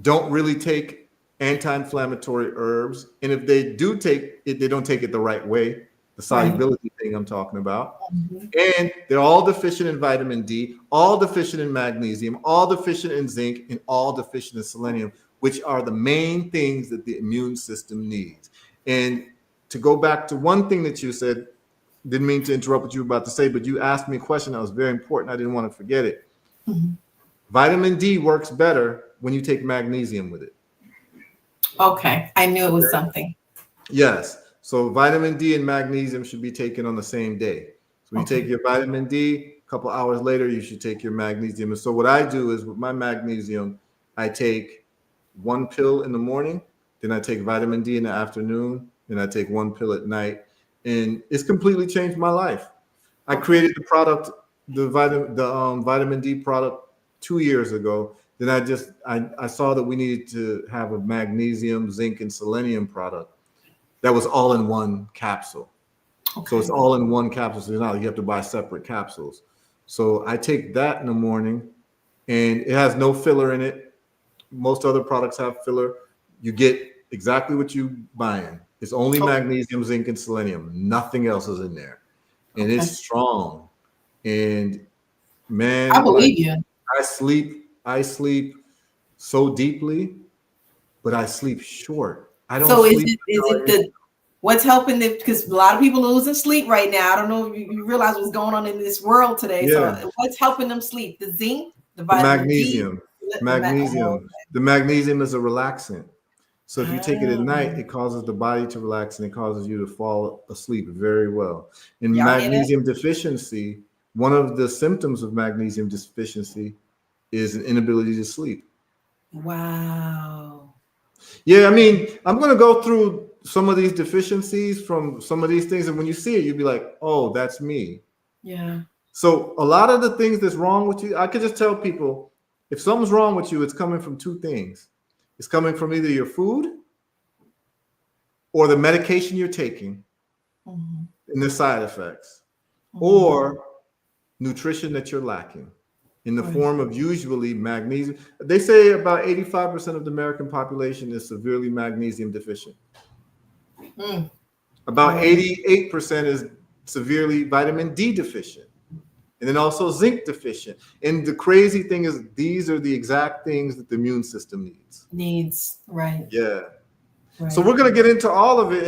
don't really take anti-inflammatory herbs, and if they do take it, they don't take it the right way. The Right. solubility thing I'm talking about. Mhm. And they're all deficient in vitamin D, all deficient in magnesium, all deficient in zinc, and all deficient in selenium, which are the main things that the immune system needs. And to go back to one thing that you said, didn't mean to interrupt what you were about to say, but you asked me a question that was very important. I didn't want to forget it. Mhm. Vitamin D works better when you take magnesium with it. Okay. I knew it was Okay. something. Yes. So vitamin D and magnesium should be taken on the same day. So you take Okay. your vitamin D, a couple hours later, you should take your magnesium. And so what I do is with my magnesium, I take one pill in the morning, then I take vitamin D in the afternoon, then I take one pill at night. And it's completely changed my life. I Okay. created the product, the vitamin D product 2 years ago. Then I saw that we needed to have a magnesium, zinc, and selenium product that was all in one capsule. So it's Okay. all in one capsule. So now you have to buy separate capsules. So I take that in the morning, and it has no filler in it. Most other products have filler. You get exactly what you buying. It's only Okay. magnesium, zinc, and selenium. Nothing else is in there, and it's Okay. strong. And I man, like believe you. I sleep so deeply, but I sleep short. I don't So sleep is an it hour. the what's helping it? Because a lot of people are losing sleep right now. I don't know if you realize what's going on in this world today. So Yeah, what's helping them sleep? The zinc, the the vitamin D, magnesium. oh, Magnesium. The magnesium is a relaxant. So if you take it at ah, night, it causes the body to relax and it causes you to fall asleep very well. In y'all hear that? magnesium deficiency, one of the symptoms of magnesium deficiency is an inability to sleep. Wow. Yeah, I mean, I'm going to go through some of these deficiencies from some of these things. And when you see it, you'll be like, oh, that's me. Yeah. So a lot of the things that's wrong with you, I could just tell people if something's wrong with you, it's coming from two things. It's coming from either your food or the medication you're taking Hmm. and the side effects, Hmm. or nutrition that you're lacking in the Right. form of usually magnesium. They say about 85% of the American population is severely magnesium deficient. Mm. About Right. 88% is severely vitamin D deficient. And then also zinc deficient. And the crazy thing is, these are the exact things that the immune system needs. Needs. Right. Yeah. So Right. we're going to get into all of it.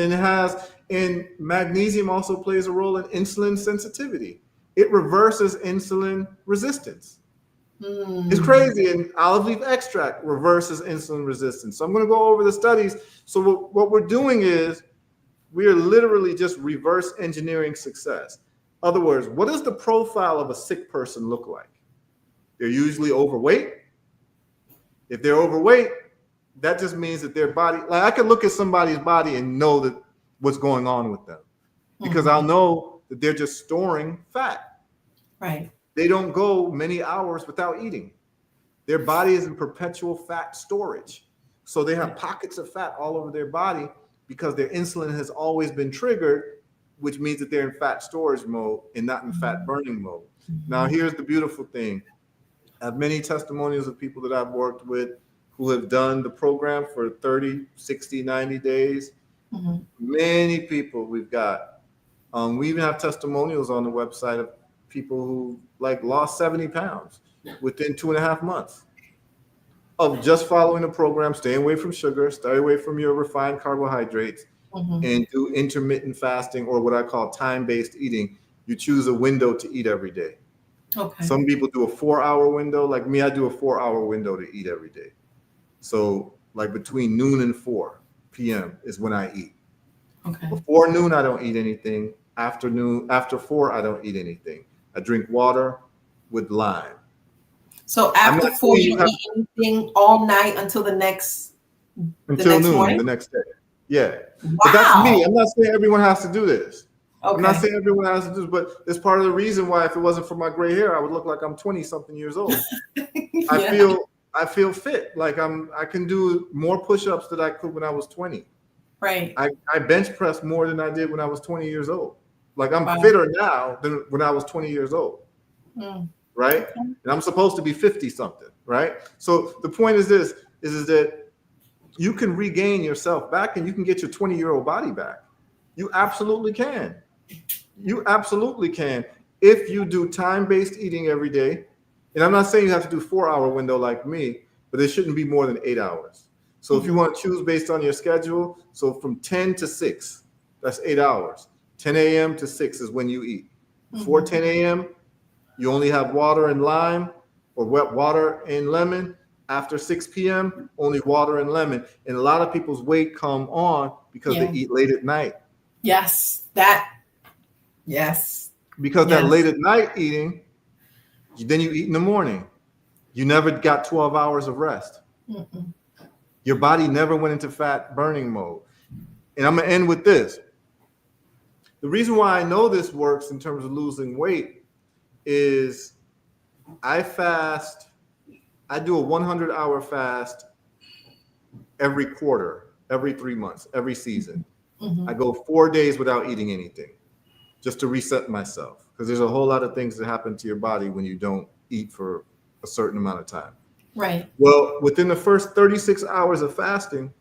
And magnesium also plays a role in insulin sensitivity. It reverses insulin resistance. It's Mm. crazy. And olive leaf extract reverses insulin resistance. So I'm going to go over the studies. So what we're doing is we are literally just reverse engineering success. Other words, what does the profile of a sick person look like? They're usually overweight. If they're overweight, that just means that their body, like I could look at somebody's body and know that what's going on with them because I'll Hmm. know that they're just storing fat. Right. They don't go many hours without eating. Their body is in perpetual fat storage. So they have pockets of fat all over their body because their insulin has always been triggered, which means that they're in fat storage mode and not in fat burning mode. Now, Hmm. here's the beautiful thing. I have many testimonials of people that I've worked with who have done the program for 30, 60, 90 days. Hmm. Many people we've got. We even have testimonials on the website of people who like lost 70 pounds within 2.5 months of just following the program, staying away from sugar, stay away from your refined carbohydrates, Hmm. and do intermittent fasting or what I call time-based eating. You choose a window to eat every day. Okay. Some people do a 4 hour window. Like me, I do a 4 hour window to eat every day. So like between noon and 4 p.m. is when I eat. Okay. Before noon, I don't eat anything. After 4, I don't eat anything. I drink water with lime. So I'm after not four, saying you you don't have eat anything all night until the until next noon morning. the next day. Yeah. But that's me. Wow. I'm not saying everyone has to do this. I'm not Okay. saying everyone has to do this, but it's part of the reason why if it wasn't for my gray hair, I would look like I'm 20 something years old. I Yeah. feel I feel fit. Like I can do more push-ups than I could when I was 20. Right. I bench press more than I did when I was 20 years old. Like I'm Wow. fitter now than when I was 20 years old, Mm. right? Okay. And I'm supposed to be 50 something, right? So the point is this is that you can regain yourself back and you can get your 20-year-old body back. You absolutely can. You absolutely can if you do time-based eating every day. And I'm not saying you have to do 4 hour window like me, but it shouldn't be more than 8 hours. So if you Hmm. want to choose based on your schedule, so from 10 to 6, that's 8 hours. 10 a.m. to 6 is when you eat. Before Hmm. 10 a.m., you only have water and lime or wet water and lemon. After 6 p.m., only water and lemon. And a lot of people's weight come on because they Yeah. eat late at night. Yes. That. Yes. Because that late Yes. at night eating, then you eat in the morning. You never got 12 hours of rest. Mm-mm. Your body never went into fat burning mode. And I'm going to end with this. The reason why I know this works in terms of losing weight is I fast, I do a 100-hour fast every quarter, every 3 months, every season. I Hmm. go 4 days without eating anything just to reset myself because there's a whole lot of things that happen to your body when you don't eat for a certain amount of time. Right. Well, within the first 36 hours of fasting,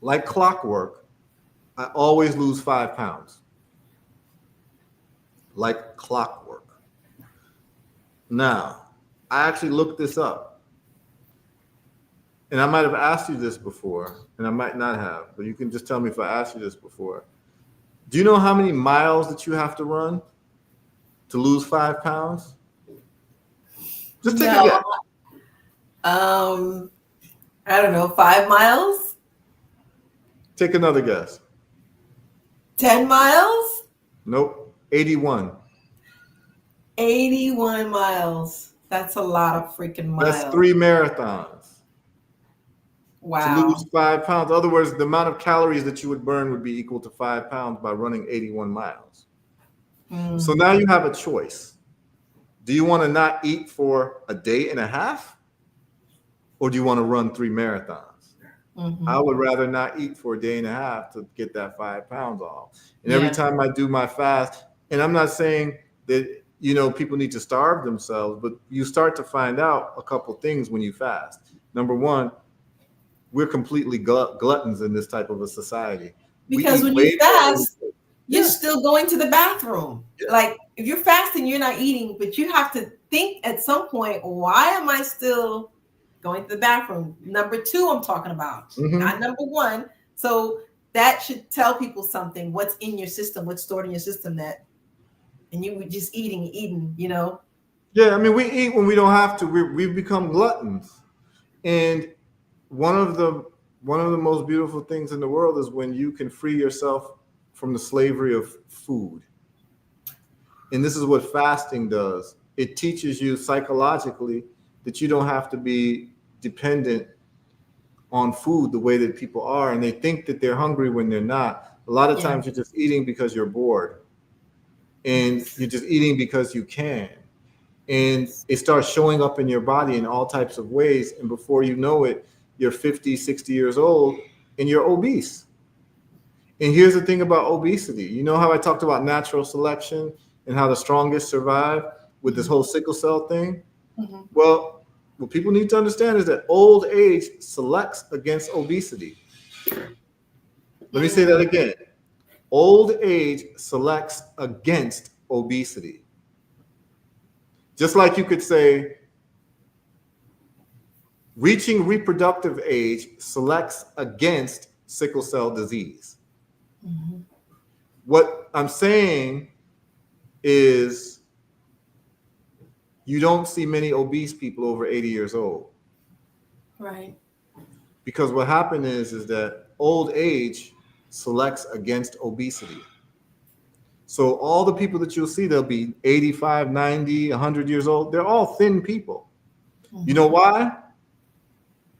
like clockwork, I always lose 5 pounds. Like clockwork. Now, I actually looked this up, and I might have asked you this before, and I might not have, but you can just tell me if I asked you this before. Do you know how many miles that you have to run to lose 5 pounds? Just take a No. guess. Um, I don't know, 5 miles? Take another guess. 10 miles? Nope. 81. 81 miles. That's a lot of freaking That's miles. 3 marathons to lose Wow. 5 pounds. In other words, the amount of calories that you would burn would be equal to 5 pounds by running 81 miles. So Mm, now you have a choice. Do you want to not eat for a day and a half, or do you want to run 3 marathons? I hmm. would rather not eat for a day and a half to get that 5 pounds off. And every Yeah. time I do my fast, and I'm not saying that people need to starve themselves, but you start to find out a couple things when you fast. Number one, we're completely gluttons in this type of a society. We Because eat when you way more than we fast, think. you're Yeah, still going to the bathroom. yeah. Like if you're fasting, you're not eating, but you have to think at some point, why am I still going to the bathroom? Number two, I'm talking about, not Hmm. number one. So that should tell people something. What's in your system? What's stored in your system that, and you were just eating. Yeah, I mean, we eat when we don't have to. We've become gluttons, and one of the one of the most beautiful things in the world is when you can free yourself from the slavery of food. And this is what fasting does. It teaches you psychologically that you don't have to be dependent on food the way that people are, and they think that they're hungry when they're not. A lot of Yeah. times you're just eating because you're bored, and Yes. you're just eating because you can. And it starts showing up in your body in all types of ways, and before you know it, you're 50, 60 years old and you're obese. And here's the thing about obesity. You know how I talked about natural selection and how the strongest survive with this Hmm. whole sickle cell thing? Hmm. Well, what people need to understand is that old age selects against obesity. Let me say that Mm. again. Old age selects against obesity. Just like you could say, reaching reproductive age selects against sickle cell disease. Hmm. What I'm saying is you don't see many obese people over 80 years old, Right. because what happened is that old age selects against obesity. So all the people that you'll see, they'll be 85, 90, 100 years old. They're all thin people. You know Hmm. why?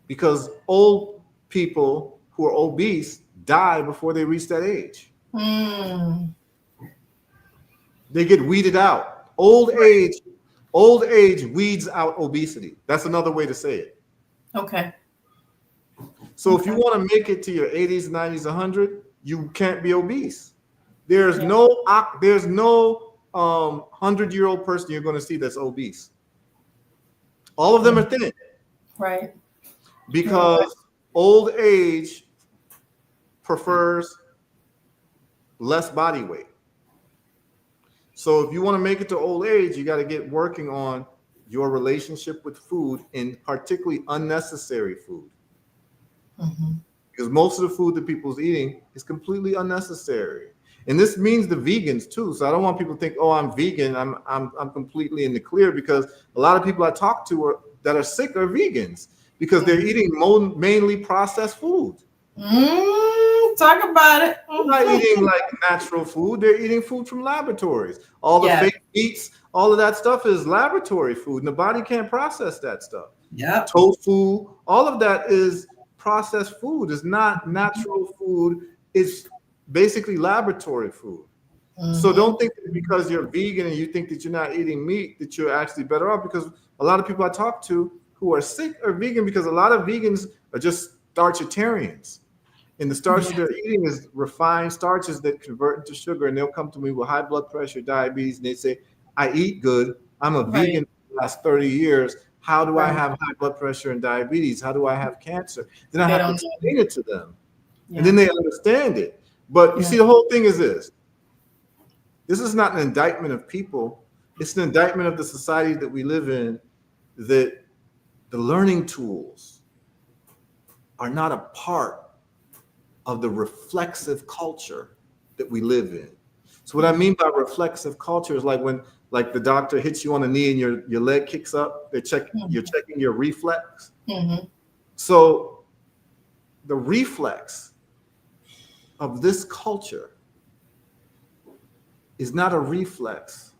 Because old people who are obese die before they reach that age. Mm. They get weeded out. Old age weeds out obesity. That's another way to say it. Okay. So if you Okay. want to make it to your 80s, 90s, 100, you can't be obese. There's Yeah. no there's no 100-year-old person you're going to see that's obese. All of them are Mm. thin Right. You're right. because old age prefers less body weight. So if you want to make it to old age, you got to get working on your relationship with food, and particularly unnecessary food. Hmm. Because most of the food that people's eating is completely unnecessary. And this means the vegans too. So I don't want people to think, oh, I'm vegan. I'm completely in the clear, because a lot of people I talk to that are sick are vegans because they're eating mainly processed food. Talk about it. They're not eating like natural food. They're eating food from laboratories. All the Yeah. fake meats, all of that stuff is laboratory food, and the body can't process that stuff. Yep. Tofu, all of that is processed food. It's not natural food. It's basically laboratory food. So Hmm. don't think that because you're vegan and you think that you're not eating meat that you're actually better off, because a lot of people I talk to who are sick are vegan, because a lot of vegans are just starchitarians. And the starch that Yeah. they're eating is refined starches that convert into sugar. And they'll come to me with high blood pressure, diabetes, and they say, I eat good. I'm a Right. vegan for the last 30 years. How do I Right. have high blood pressure and diabetes? How do I have cancer? Then I They have to don't know. explain it to them. And then Yeah. they understand it. But you Yeah. see, the whole thing is this. This is not an indictment of people. It's an indictment of the society that we live in, that the learning tools are not a part of the reflexive culture that we live in. So what I Mhm. mean by reflexive culture is like when like the doctor hits you on the knee and your leg kicks up, you're Mhm. checking your reflex. Mhm. So the reflex of this culture is not a reflex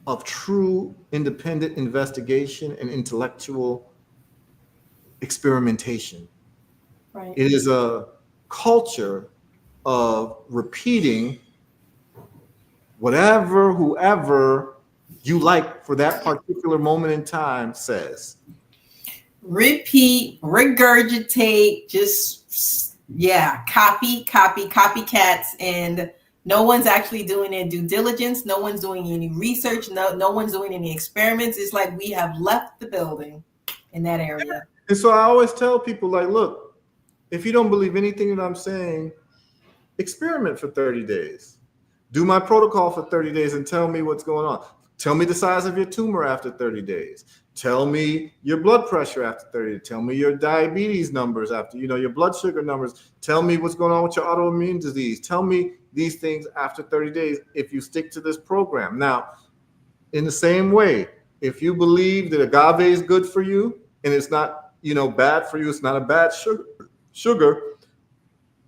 of true independent investigation and intellectual experimentation. Right. It is a culture of repeating whatever whoever you like for that particular moment in time says. Repeat, regurgitate, just yeah, copycats, and no one's actually doing their due diligence. No one's doing any research. No one's doing any experiments. It's like we have left the building in that area. And so I always tell people, like, look, if you don't believe anything that I'm saying, experiment for 30 days. Do my protocol for 30 days and tell me what's going on. Tell me the size of your tumor after 30 days. Tell me your blood pressure after 30 days. Tell me your diabetes numbers after, your blood sugar numbers. Tell me what's going on with your autoimmune disease. Tell me these things after 30 days if you stick to this program. Now, in the same way, if you believe that agave is good for you and it's not, bad for you, it's not a bad sugar,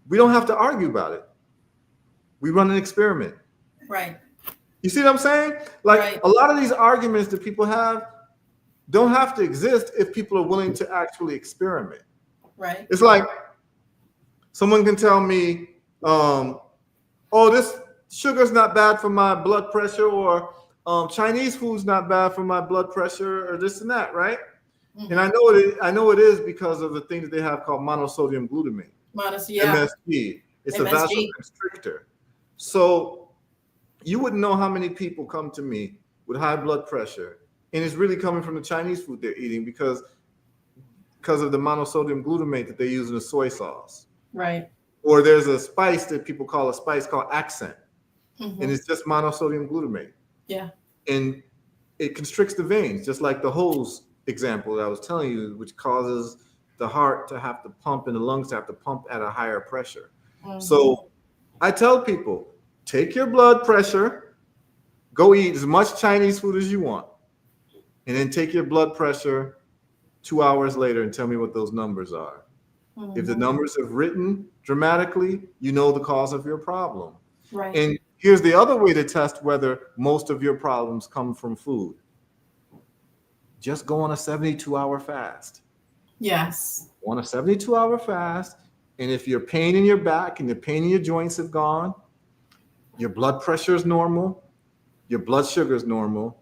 we don't have to argue about it. We run an experiment. Right. You see what I'm saying? Like Right. a lot of these arguments that people have don't have to exist if people are willing to actually experiment. Right. It's like someone can tell me, oh, this sugar's not bad for my blood pressure, or Chinese food's not bad for my blood pressure, or this and that, right? And Mm-hmm. I know it is because of the thing that they have called monosodium glutamate, Minus, yeah, MSG. It's a MSG. vasoconstrictor. So you wouldn't know how many people come to me with high blood pressure, and it's really coming from the Chinese food they're eating because of the monosodium glutamate that they use in the soy sauce. Right. Or there's a spice that people call a spice called accent, and Mm-hmm. it's just monosodium glutamate, Yeah. and it constricts the veins, just like the hose example that I was telling you, which causes the heart to have to pump and the lungs to have to pump at a higher pressure. Mm-hmm. So I tell people, take your blood pressure, go eat as much Chinese food as you want, and then take your blood pressure 2 hours later and tell me what those numbers are. If the Mm-hmm. numbers have risen dramatically, you know the cause of your problem. Right. And here's the other way to test whether most of your problems come from food. Just go on a 72-hour fast. Yes. On a 72-hour fast, and if your pain in your back and the pain in your joints have gone, your blood pressure is normal, your blood sugar is normal,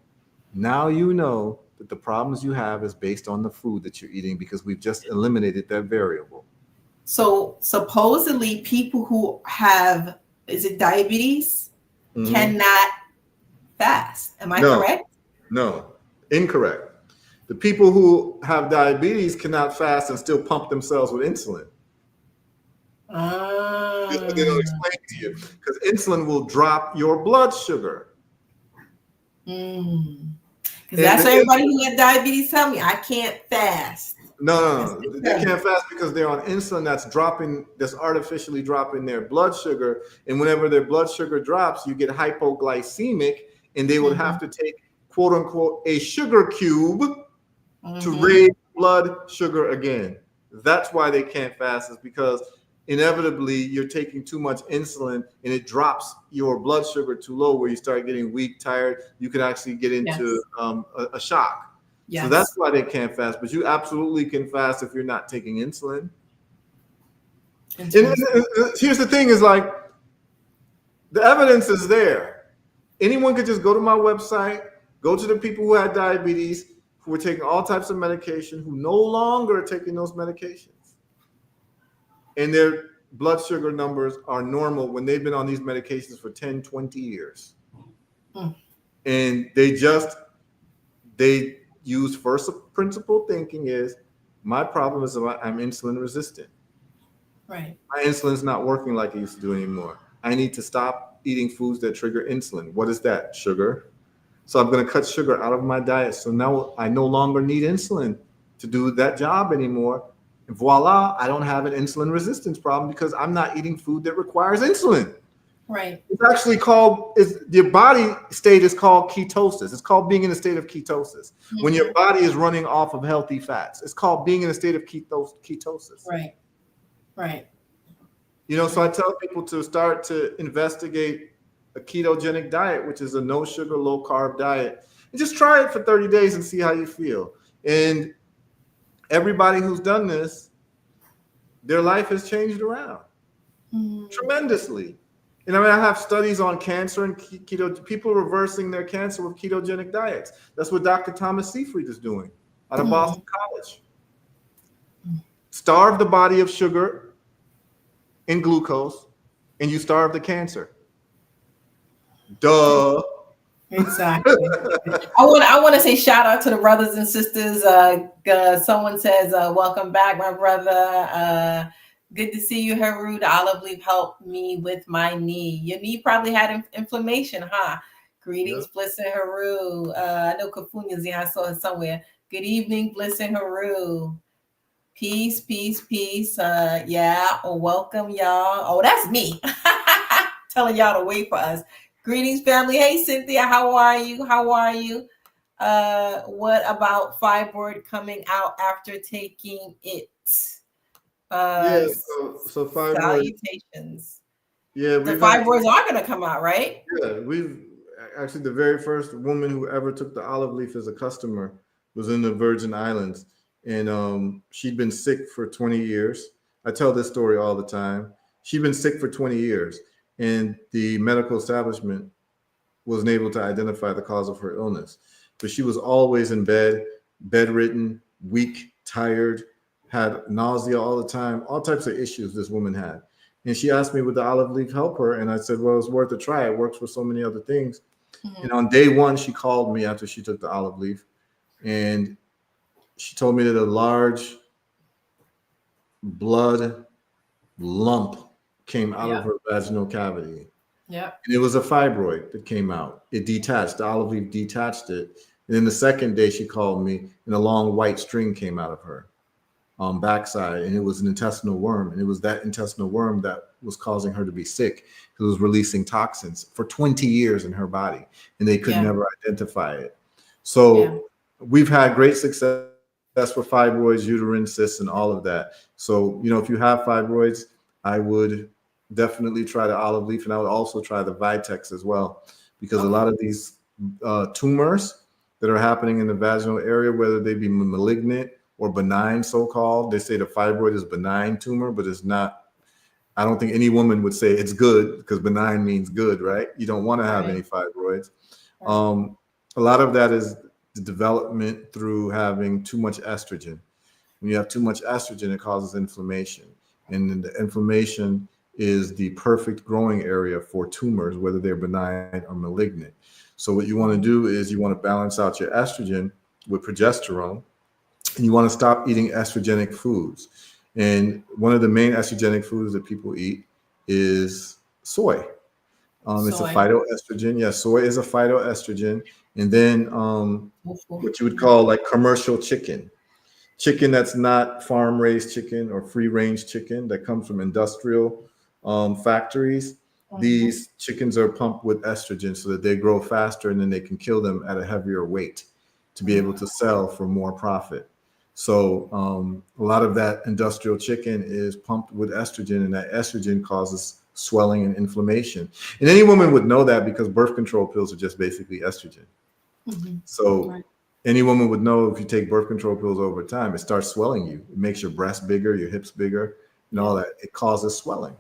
now you know that the problems you have is based on the food that you're eating because we've just eliminated that variable. So supposedly people who have, is it diabetes, Mhm. cannot fast. Am I No, correct? no, incorrect. The people who have diabetes cannot fast and still pump themselves with insulin. That's what they don't Um, explain to you because insulin will drop your blood sugar. mm. Because And that's the what everybody who had diabetes tell me. I can't fast. no, That's no, what no, they they tell me. can't fast because they're on insulin that's artificially dropping their blood sugar. And whenever their blood sugar drops, you get hypoglycemic, and they would have Mhm. to take quote unquote a sugar cube to Mhm. raise blood sugar again. That's why they can't fast, is because inevitably you're taking too much insulin and it drops your blood sugar too low where you start getting weak, tired. You could actually get into Yes. a shock. So that's Yes. why they can't fast. But you absolutely can fast if you're not taking insulin. Interesting. Here's the thing: is like the evidence is there. Anyone could just go to my website, go to the people who had diabetes, who were taking all types of medication, who no longer are taking those medications, and their blood sugar numbers are normal when they've been on these medications for 10, 20 years. Mm. And they use first principle thinking is my problem is I'm insulin resistant. Right. My insulin's not working like it used to do anymore. I need to stop eating foods that trigger insulin. What is that? Sugar. So I'm going to cut sugar out of my diet. So now I no longer need insulin to do that job anymore. And voila, I don't have an insulin resistance problem because I'm not eating food that requires insulin. Right. It's actually called, your body state is called ketosis. It's called being in a state of ketosis. When your Hmm. body is running off of healthy fats, it's called being in a state of ketosis. Right. Right. So I tell people to start to investigate a ketogenic diet, which is a no sugar, low carb diet, and just try it for 30 days and see how you feel. And everybody who's done this, their life has changed around Mm. tremendously. And I mean, I have studies on cancer and keto, people reversing their cancer with ketogenic diets. That's what Dr. Thomas Seyfried is doing out of Mm. Boston College. Starve the body of sugar and glucose, and you starve the cancer. Duh. Exactly. I want to say shout out to the brothers and sisters. Someone says, "Welcome back, my brother. Good to see you, Heru. The olive leaf helped me with my knee. Your knee probably had inflammation, huh? Yeah. Greetings, Bliss and Heru. I know Kafunya's here. I saw her somewhere. Good evening, Bliss and Heru. Peace, peace, peace. Yeah, welcome y'all. Oh, that's me telling y'all to wait for us. Greetings, family. Hey, Cynthia, how are you? How are you? What about fibroid coming out after taking it? Yeah. Uh, So fibroid. Salutations. Yeah, The we've had. fibroids are gonna come out, right? Yeah, we've actually the very first woman who ever took the olive leaf as a customer was in the Virgin Islands, and she'd been sick for 20 years. I tell this story all the time. She'd been sick for 20 years, and the medical establishment wasn't able to identify the cause of her illness. But she was always in bed, bedridden, weak, tired, had nausea all the time, all types of issues this woman had. And she asked me, would the olive leaf help her? And I said, well, it's worth a try. It works for so many other things. And Mhm. on day one, she called me after she took the olive leaf. And she told me that a large blood lump came out of Yeah. her vaginal cavity. Yeah. And it was a fibroid that came out. It detached. The olive leaf detached it. And then the second day she called me, and a long white string came out of her backside, and it was an intestinal worm. And it was that intestinal worm that was causing her to be sick because it was releasing toxins for 20 years in her body, and they could Yeah. never identify it. Yeah. So we've had great success with fibroids, uterine cysts, and all of that. So, if you have fibroids, I would definitely try the olive leaf, and I would also try the Vitex as well, because a Okay. lot of these tumors that are happening in the vaginal area, whether they be malignant or benign, so-called, they say the fibroid is benign tumor, but it's not. I don't think any woman would say it's good, because benign means good, right? You don't want to have Right. any fibroids. Right. Um, a lot of that is the development through having too much estrogen. When you have too much estrogen, it causes inflammation. And then the inflammation is the perfect growing area for tumors, whether they're benign or malignant. So what you want to do is you want to balance out your estrogen with progesterone, and you want to stop eating estrogenic foods. And one of the main estrogenic foods that people eat is soy. It's a Soy. phytoestrogen. Yeah, soy is a phytoestrogen. And then Tofu. what you would call like commercial chicken. Chicken that's not farm raised chicken or free range chicken that comes from industrial factories. Mhm. These chickens are pumped with estrogen so that they grow faster, and then they can kill them at a heavier weight to be able to sell for more profit. So a lot of that industrial chicken is pumped with estrogen, and that estrogen causes swelling and inflammation. And any woman would know that, because birth control pills are just basically estrogen. Mhm. So Right. any woman would know, if you take birth control pills over time, it starts swelling you. It makes your breasts bigger, your hips bigger, and all Yeah. that. It causes swelling.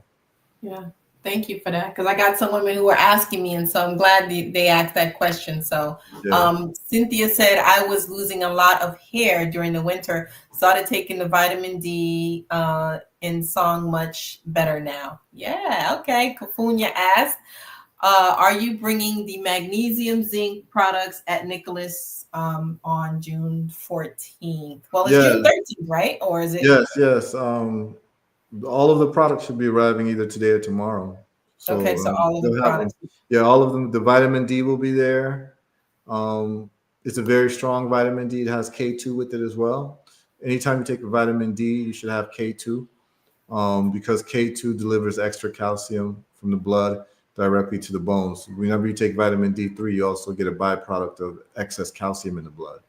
Yeah. Thank you for that. Because I got some women who were asking me, and so I'm glad they asked that question. So, Yeah. Cynthia said, I was losing a lot of hair during the winter. Started taking the vitamin D and song much better now. Yeah. Okay. Kafunya asked, are you bringing the magnesium zinc products at Nicholas on June 14th? Well, it's Yeah. June 13th, right? Or is it? Yes. Yes. All of the products should be arriving either today or tomorrow. Okay, So so all of the they'll have them. products. Yeah, all of them. The vitamin D will be there. Um, it's a very strong vitamin D. It has K2 with it as well. Anytime you take a vitamin D, you should have K2 because K2 delivers extra calcium from the blood directly to the bones. Whenever you take vitamin D3, you also get a byproduct of excess calcium in the blood.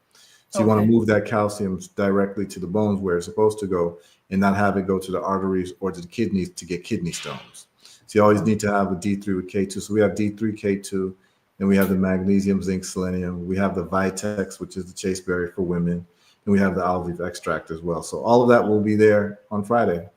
So you want to Okay. move that calcium directly to the bones where it's supposed to go and not have it go to the arteries or to the kidneys to get kidney stones. So you always need to have a D3 with K2. So we have D3, K2, and we have the magnesium, zinc, selenium. We have the Vitex, which is the chaseberry for women, and we have the olive leaf extract as well. So all of that will be there on Friday.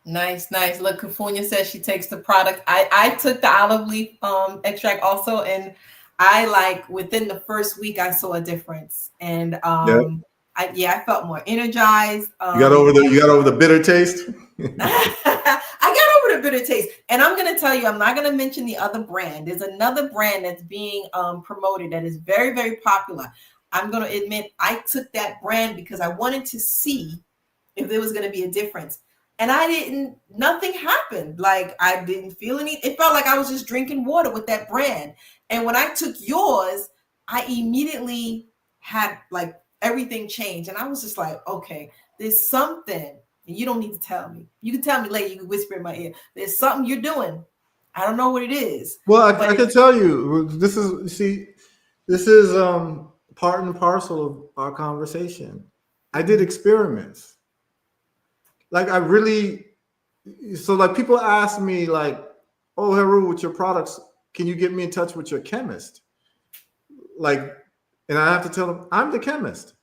Nice, nice. Look, Kafunya says she takes the product. I took the olive leaf extract also, and I like within the first week I saw a difference, and Yeah, I felt more energized. you got over the bitter taste. I got over the bitter taste, and I'm gonna tell you, I'm not gonna mention the other brand. There's another brand that's being promoted that is very, very popular. I'm gonna admit I took that brand because I wanted to see if there was going to be a difference. And I didn't, nothing happened. Like I didn't feel any, it felt like I was just drinking water with that brand. And when I took yours, I immediately had like everything changed. And I was just like, okay, there's something, and you don't need to tell me. You can tell me later, you can whisper in my ear. There's something you're doing. I don't know what it is, Well, but I can tell you, this is you see, this is part and parcel of our conversation. I did experiments. Like I really, so like people ask me like, "Oh, Heru, with your products, can you get me in touch with your chemist?" Like, and I have to tell them I'm the chemist.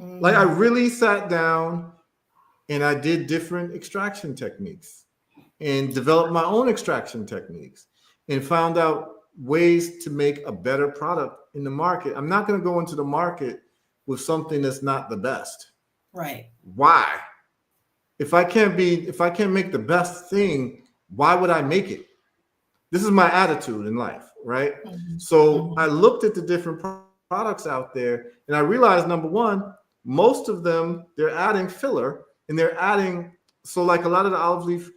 Like I really sat down and I did different extraction techniques and developed my own extraction techniques and found out ways to make a better product in the market. I'm not going to go into the market with something that's not the best. right. Why? If I can't make the best thing, why would I make it? This is my attitude in life, right? Mhm, So I mhm. looked at the different products out there and I realized number one, most of them they're adding filler and they're adding so like a lot of the olive leaf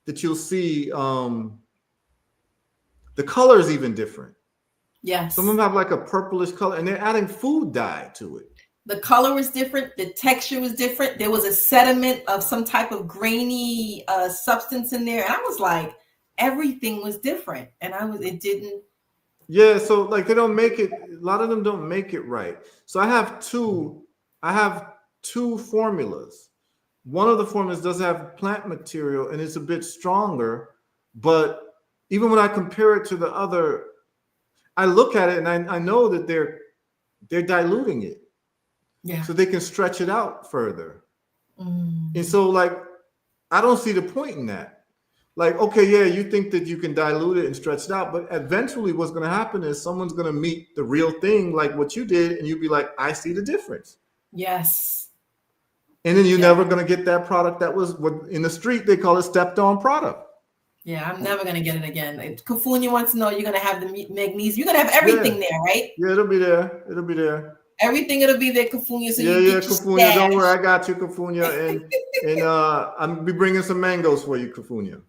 that you'll see, the color is even different. Some of Yes. them have like a purplish color and they're adding food dye to it. The color was different. The texture was different. There was a sediment of some type of grainy substance in there. And I was like, everything was different. And it didn't. Yeah, so like they don't make it. A lot of them don't make it right. So I have two. I have two formulas. One of the formulas does have plant material and it's a bit stronger, but even when I compare it to the other, I look at it and I know that they're diluting it Yeah. so they can stretch it out further. And Mm. so like I don't see the point in that. Like, okay, yeah, you think that you can dilute it and stretch it out, but eventually what's going to happen is someone's going to meet the real thing like what you did, and you'll be like, I see the difference. Yes. And then you're Yeah. never going to get that product that was what in the street they call it stepped on product. Yeah. I'm never going to get it again. If Kufunya wants to know, you're going to have the magnesium. You're going to have Yeah, everything there, right? yeah, it'll be there. It'll be there. Everything it'll be there, Kufunya. So Yeah, you yeah, get your Kufunya. Don't worry, stash. I got you, Kufunya, and I'm be bringing some mangoes for you, Kufunya.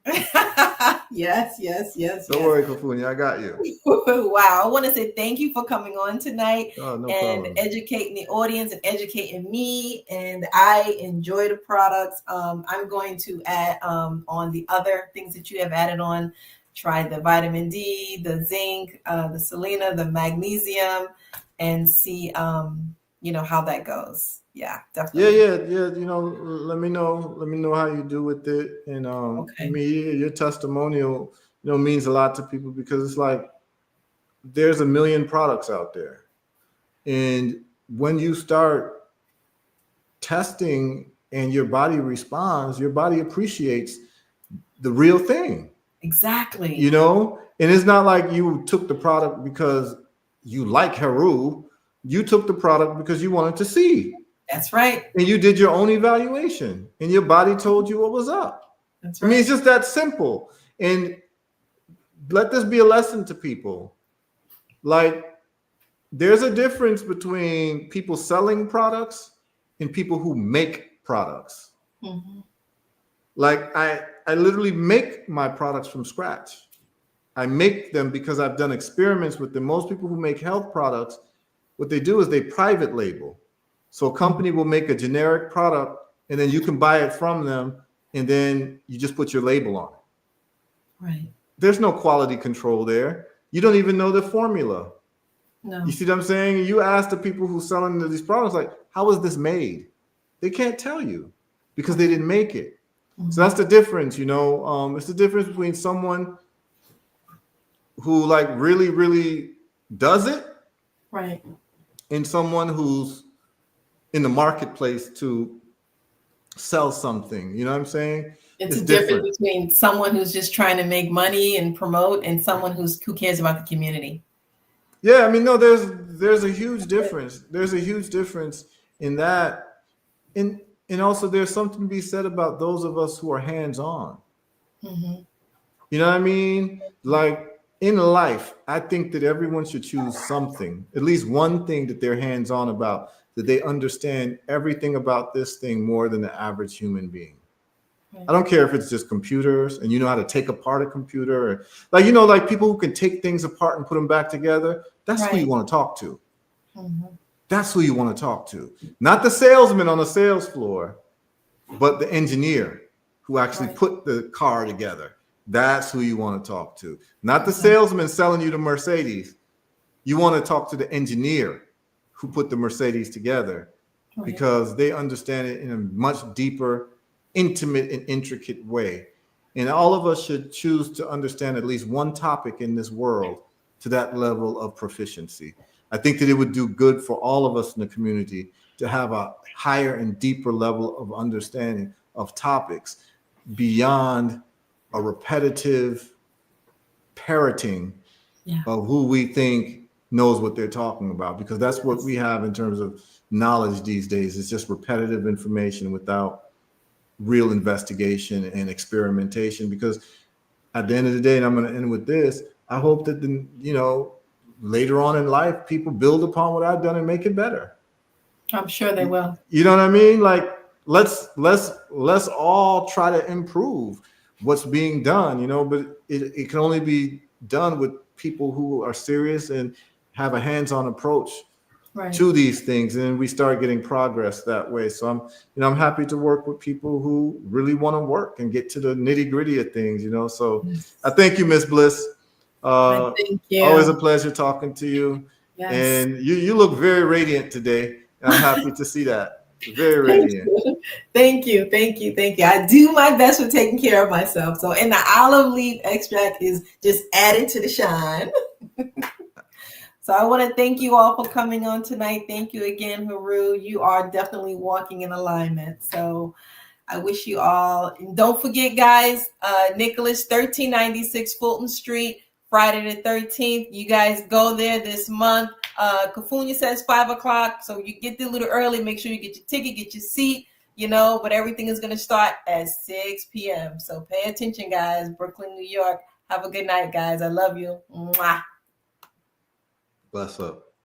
Yes, yes, yes, Don't yes. worry, Kufunya, I got you. Wow. I want to say thank you for coming on tonight Oh, no and problem. educating the audience and educating me. And I enjoy the products. I'm going to add on the other things that you have added on. Try the vitamin D, the zinc, the selena, the magnesium, and see how that goes. Yeah, Yeah, definitely. yeah, yeah. Let me know. Let me know how you do with it. And Okay. me, your testimonial, means a lot to people because it's like there's a million products out there, and when you start testing and your body responds, your body appreciates the real thing. Exactly. And it's not like you took the product because you like Heru. You took the product because you wanted to see. That's right. And you did your own evaluation and your body told you what was up. That's I mean, it's right. just that simple. And let this be a lesson to people. Like, there's a difference between people selling products and people who make products. Mhm. Like I literally make my products from scratch. I make them because I've done experiments with them. Most people who make health products, what they do is they private label. So a Mhm. company will make a generic product and then you can buy it from them and then you just put your label on it. Right. There's no quality control there. You don't even know the formula. You No. see what I'm saying? You ask the people who selling these products, like, how is this made? They can't tell you because they didn't make it. So Mhm. that's the difference, you know. It's the difference between someone who like really, really does it Right. and someone who's in the marketplace to sell something. You know what I'm saying? It's It's a difference different. between someone who's just trying to make money and promote and someone who cares about the community. Yeah, I mean, no, there's a huge difference. There's a huge difference in that. And and also there's something to be said about those of us who are hands on. Hmm. You know what I mean? Like in life, I think that everyone should choose something, at least one thing that they're hands on about, that they understand everything about this thing more than the average human being. I Right. don't care if it's just computers and you know how to take apart a computer, or like, you know, like people who can take things apart and put them back together. That's who you Right. want to talk to. Hmm. That's who you want to talk to. Not the salesman on the sales floor, but the engineer who actually Right. put the car together. That's who you want to talk to. Not the Exactly. salesman selling you the Mercedes. You want to talk to the engineer who put the Mercedes together Right. because they understand it in a much deeper, intimate, and intricate way. And all of us should choose to understand at least one topic in this world to that level of proficiency. I think that it would do good for all of us in the community to have a higher and deeper level of understanding of topics beyond a repetitive parroting Yeah. of who we think knows what they're talking about, because that's what we Yes. have in terms of knowledge these days. It's just repetitive information without real investigation and experimentation. Because at the end of the day, and I'm going to end with this, I hope that the, you know, later on in life people build upon what I've done and make it better. I'm sure they will. You know what I mean? Like let's all try to improve what's being done, you know, but it can only be done with people who are serious and have a hands-on approach Right. to these things, and we start getting progress that way. So I'm, you know, I'm happy to work with people who really want to work and get to the nitty-gritty of things, you know. So I Yes. thank you, Miss Bliss. I uh thank Always a you. pleasure talking to you, Yes. and you look very radiant today, and I'm happy to see that. Very Thank radiant. you. Thank you. Thank you. Thank you. I do my best with taking care of myself. So, and the olive leaf extract is just added to the shine. So, I want to thank you all for coming on tonight. Thank you again, Heru. You are definitely walking in alignment. So, I wish you all. And don't forget, guys, Nicholas, 1396 Fulton Street, Friday the 13th. You guys go there this month. Kafunya says 5 o'clock. So you get there a little early. Make sure you get your ticket, get your seat, you know, but everything is going to start at 6 p.m. So pay attention, guys. Brooklyn, New York. Have a good night, guys. I love you. Mwah. Bless up.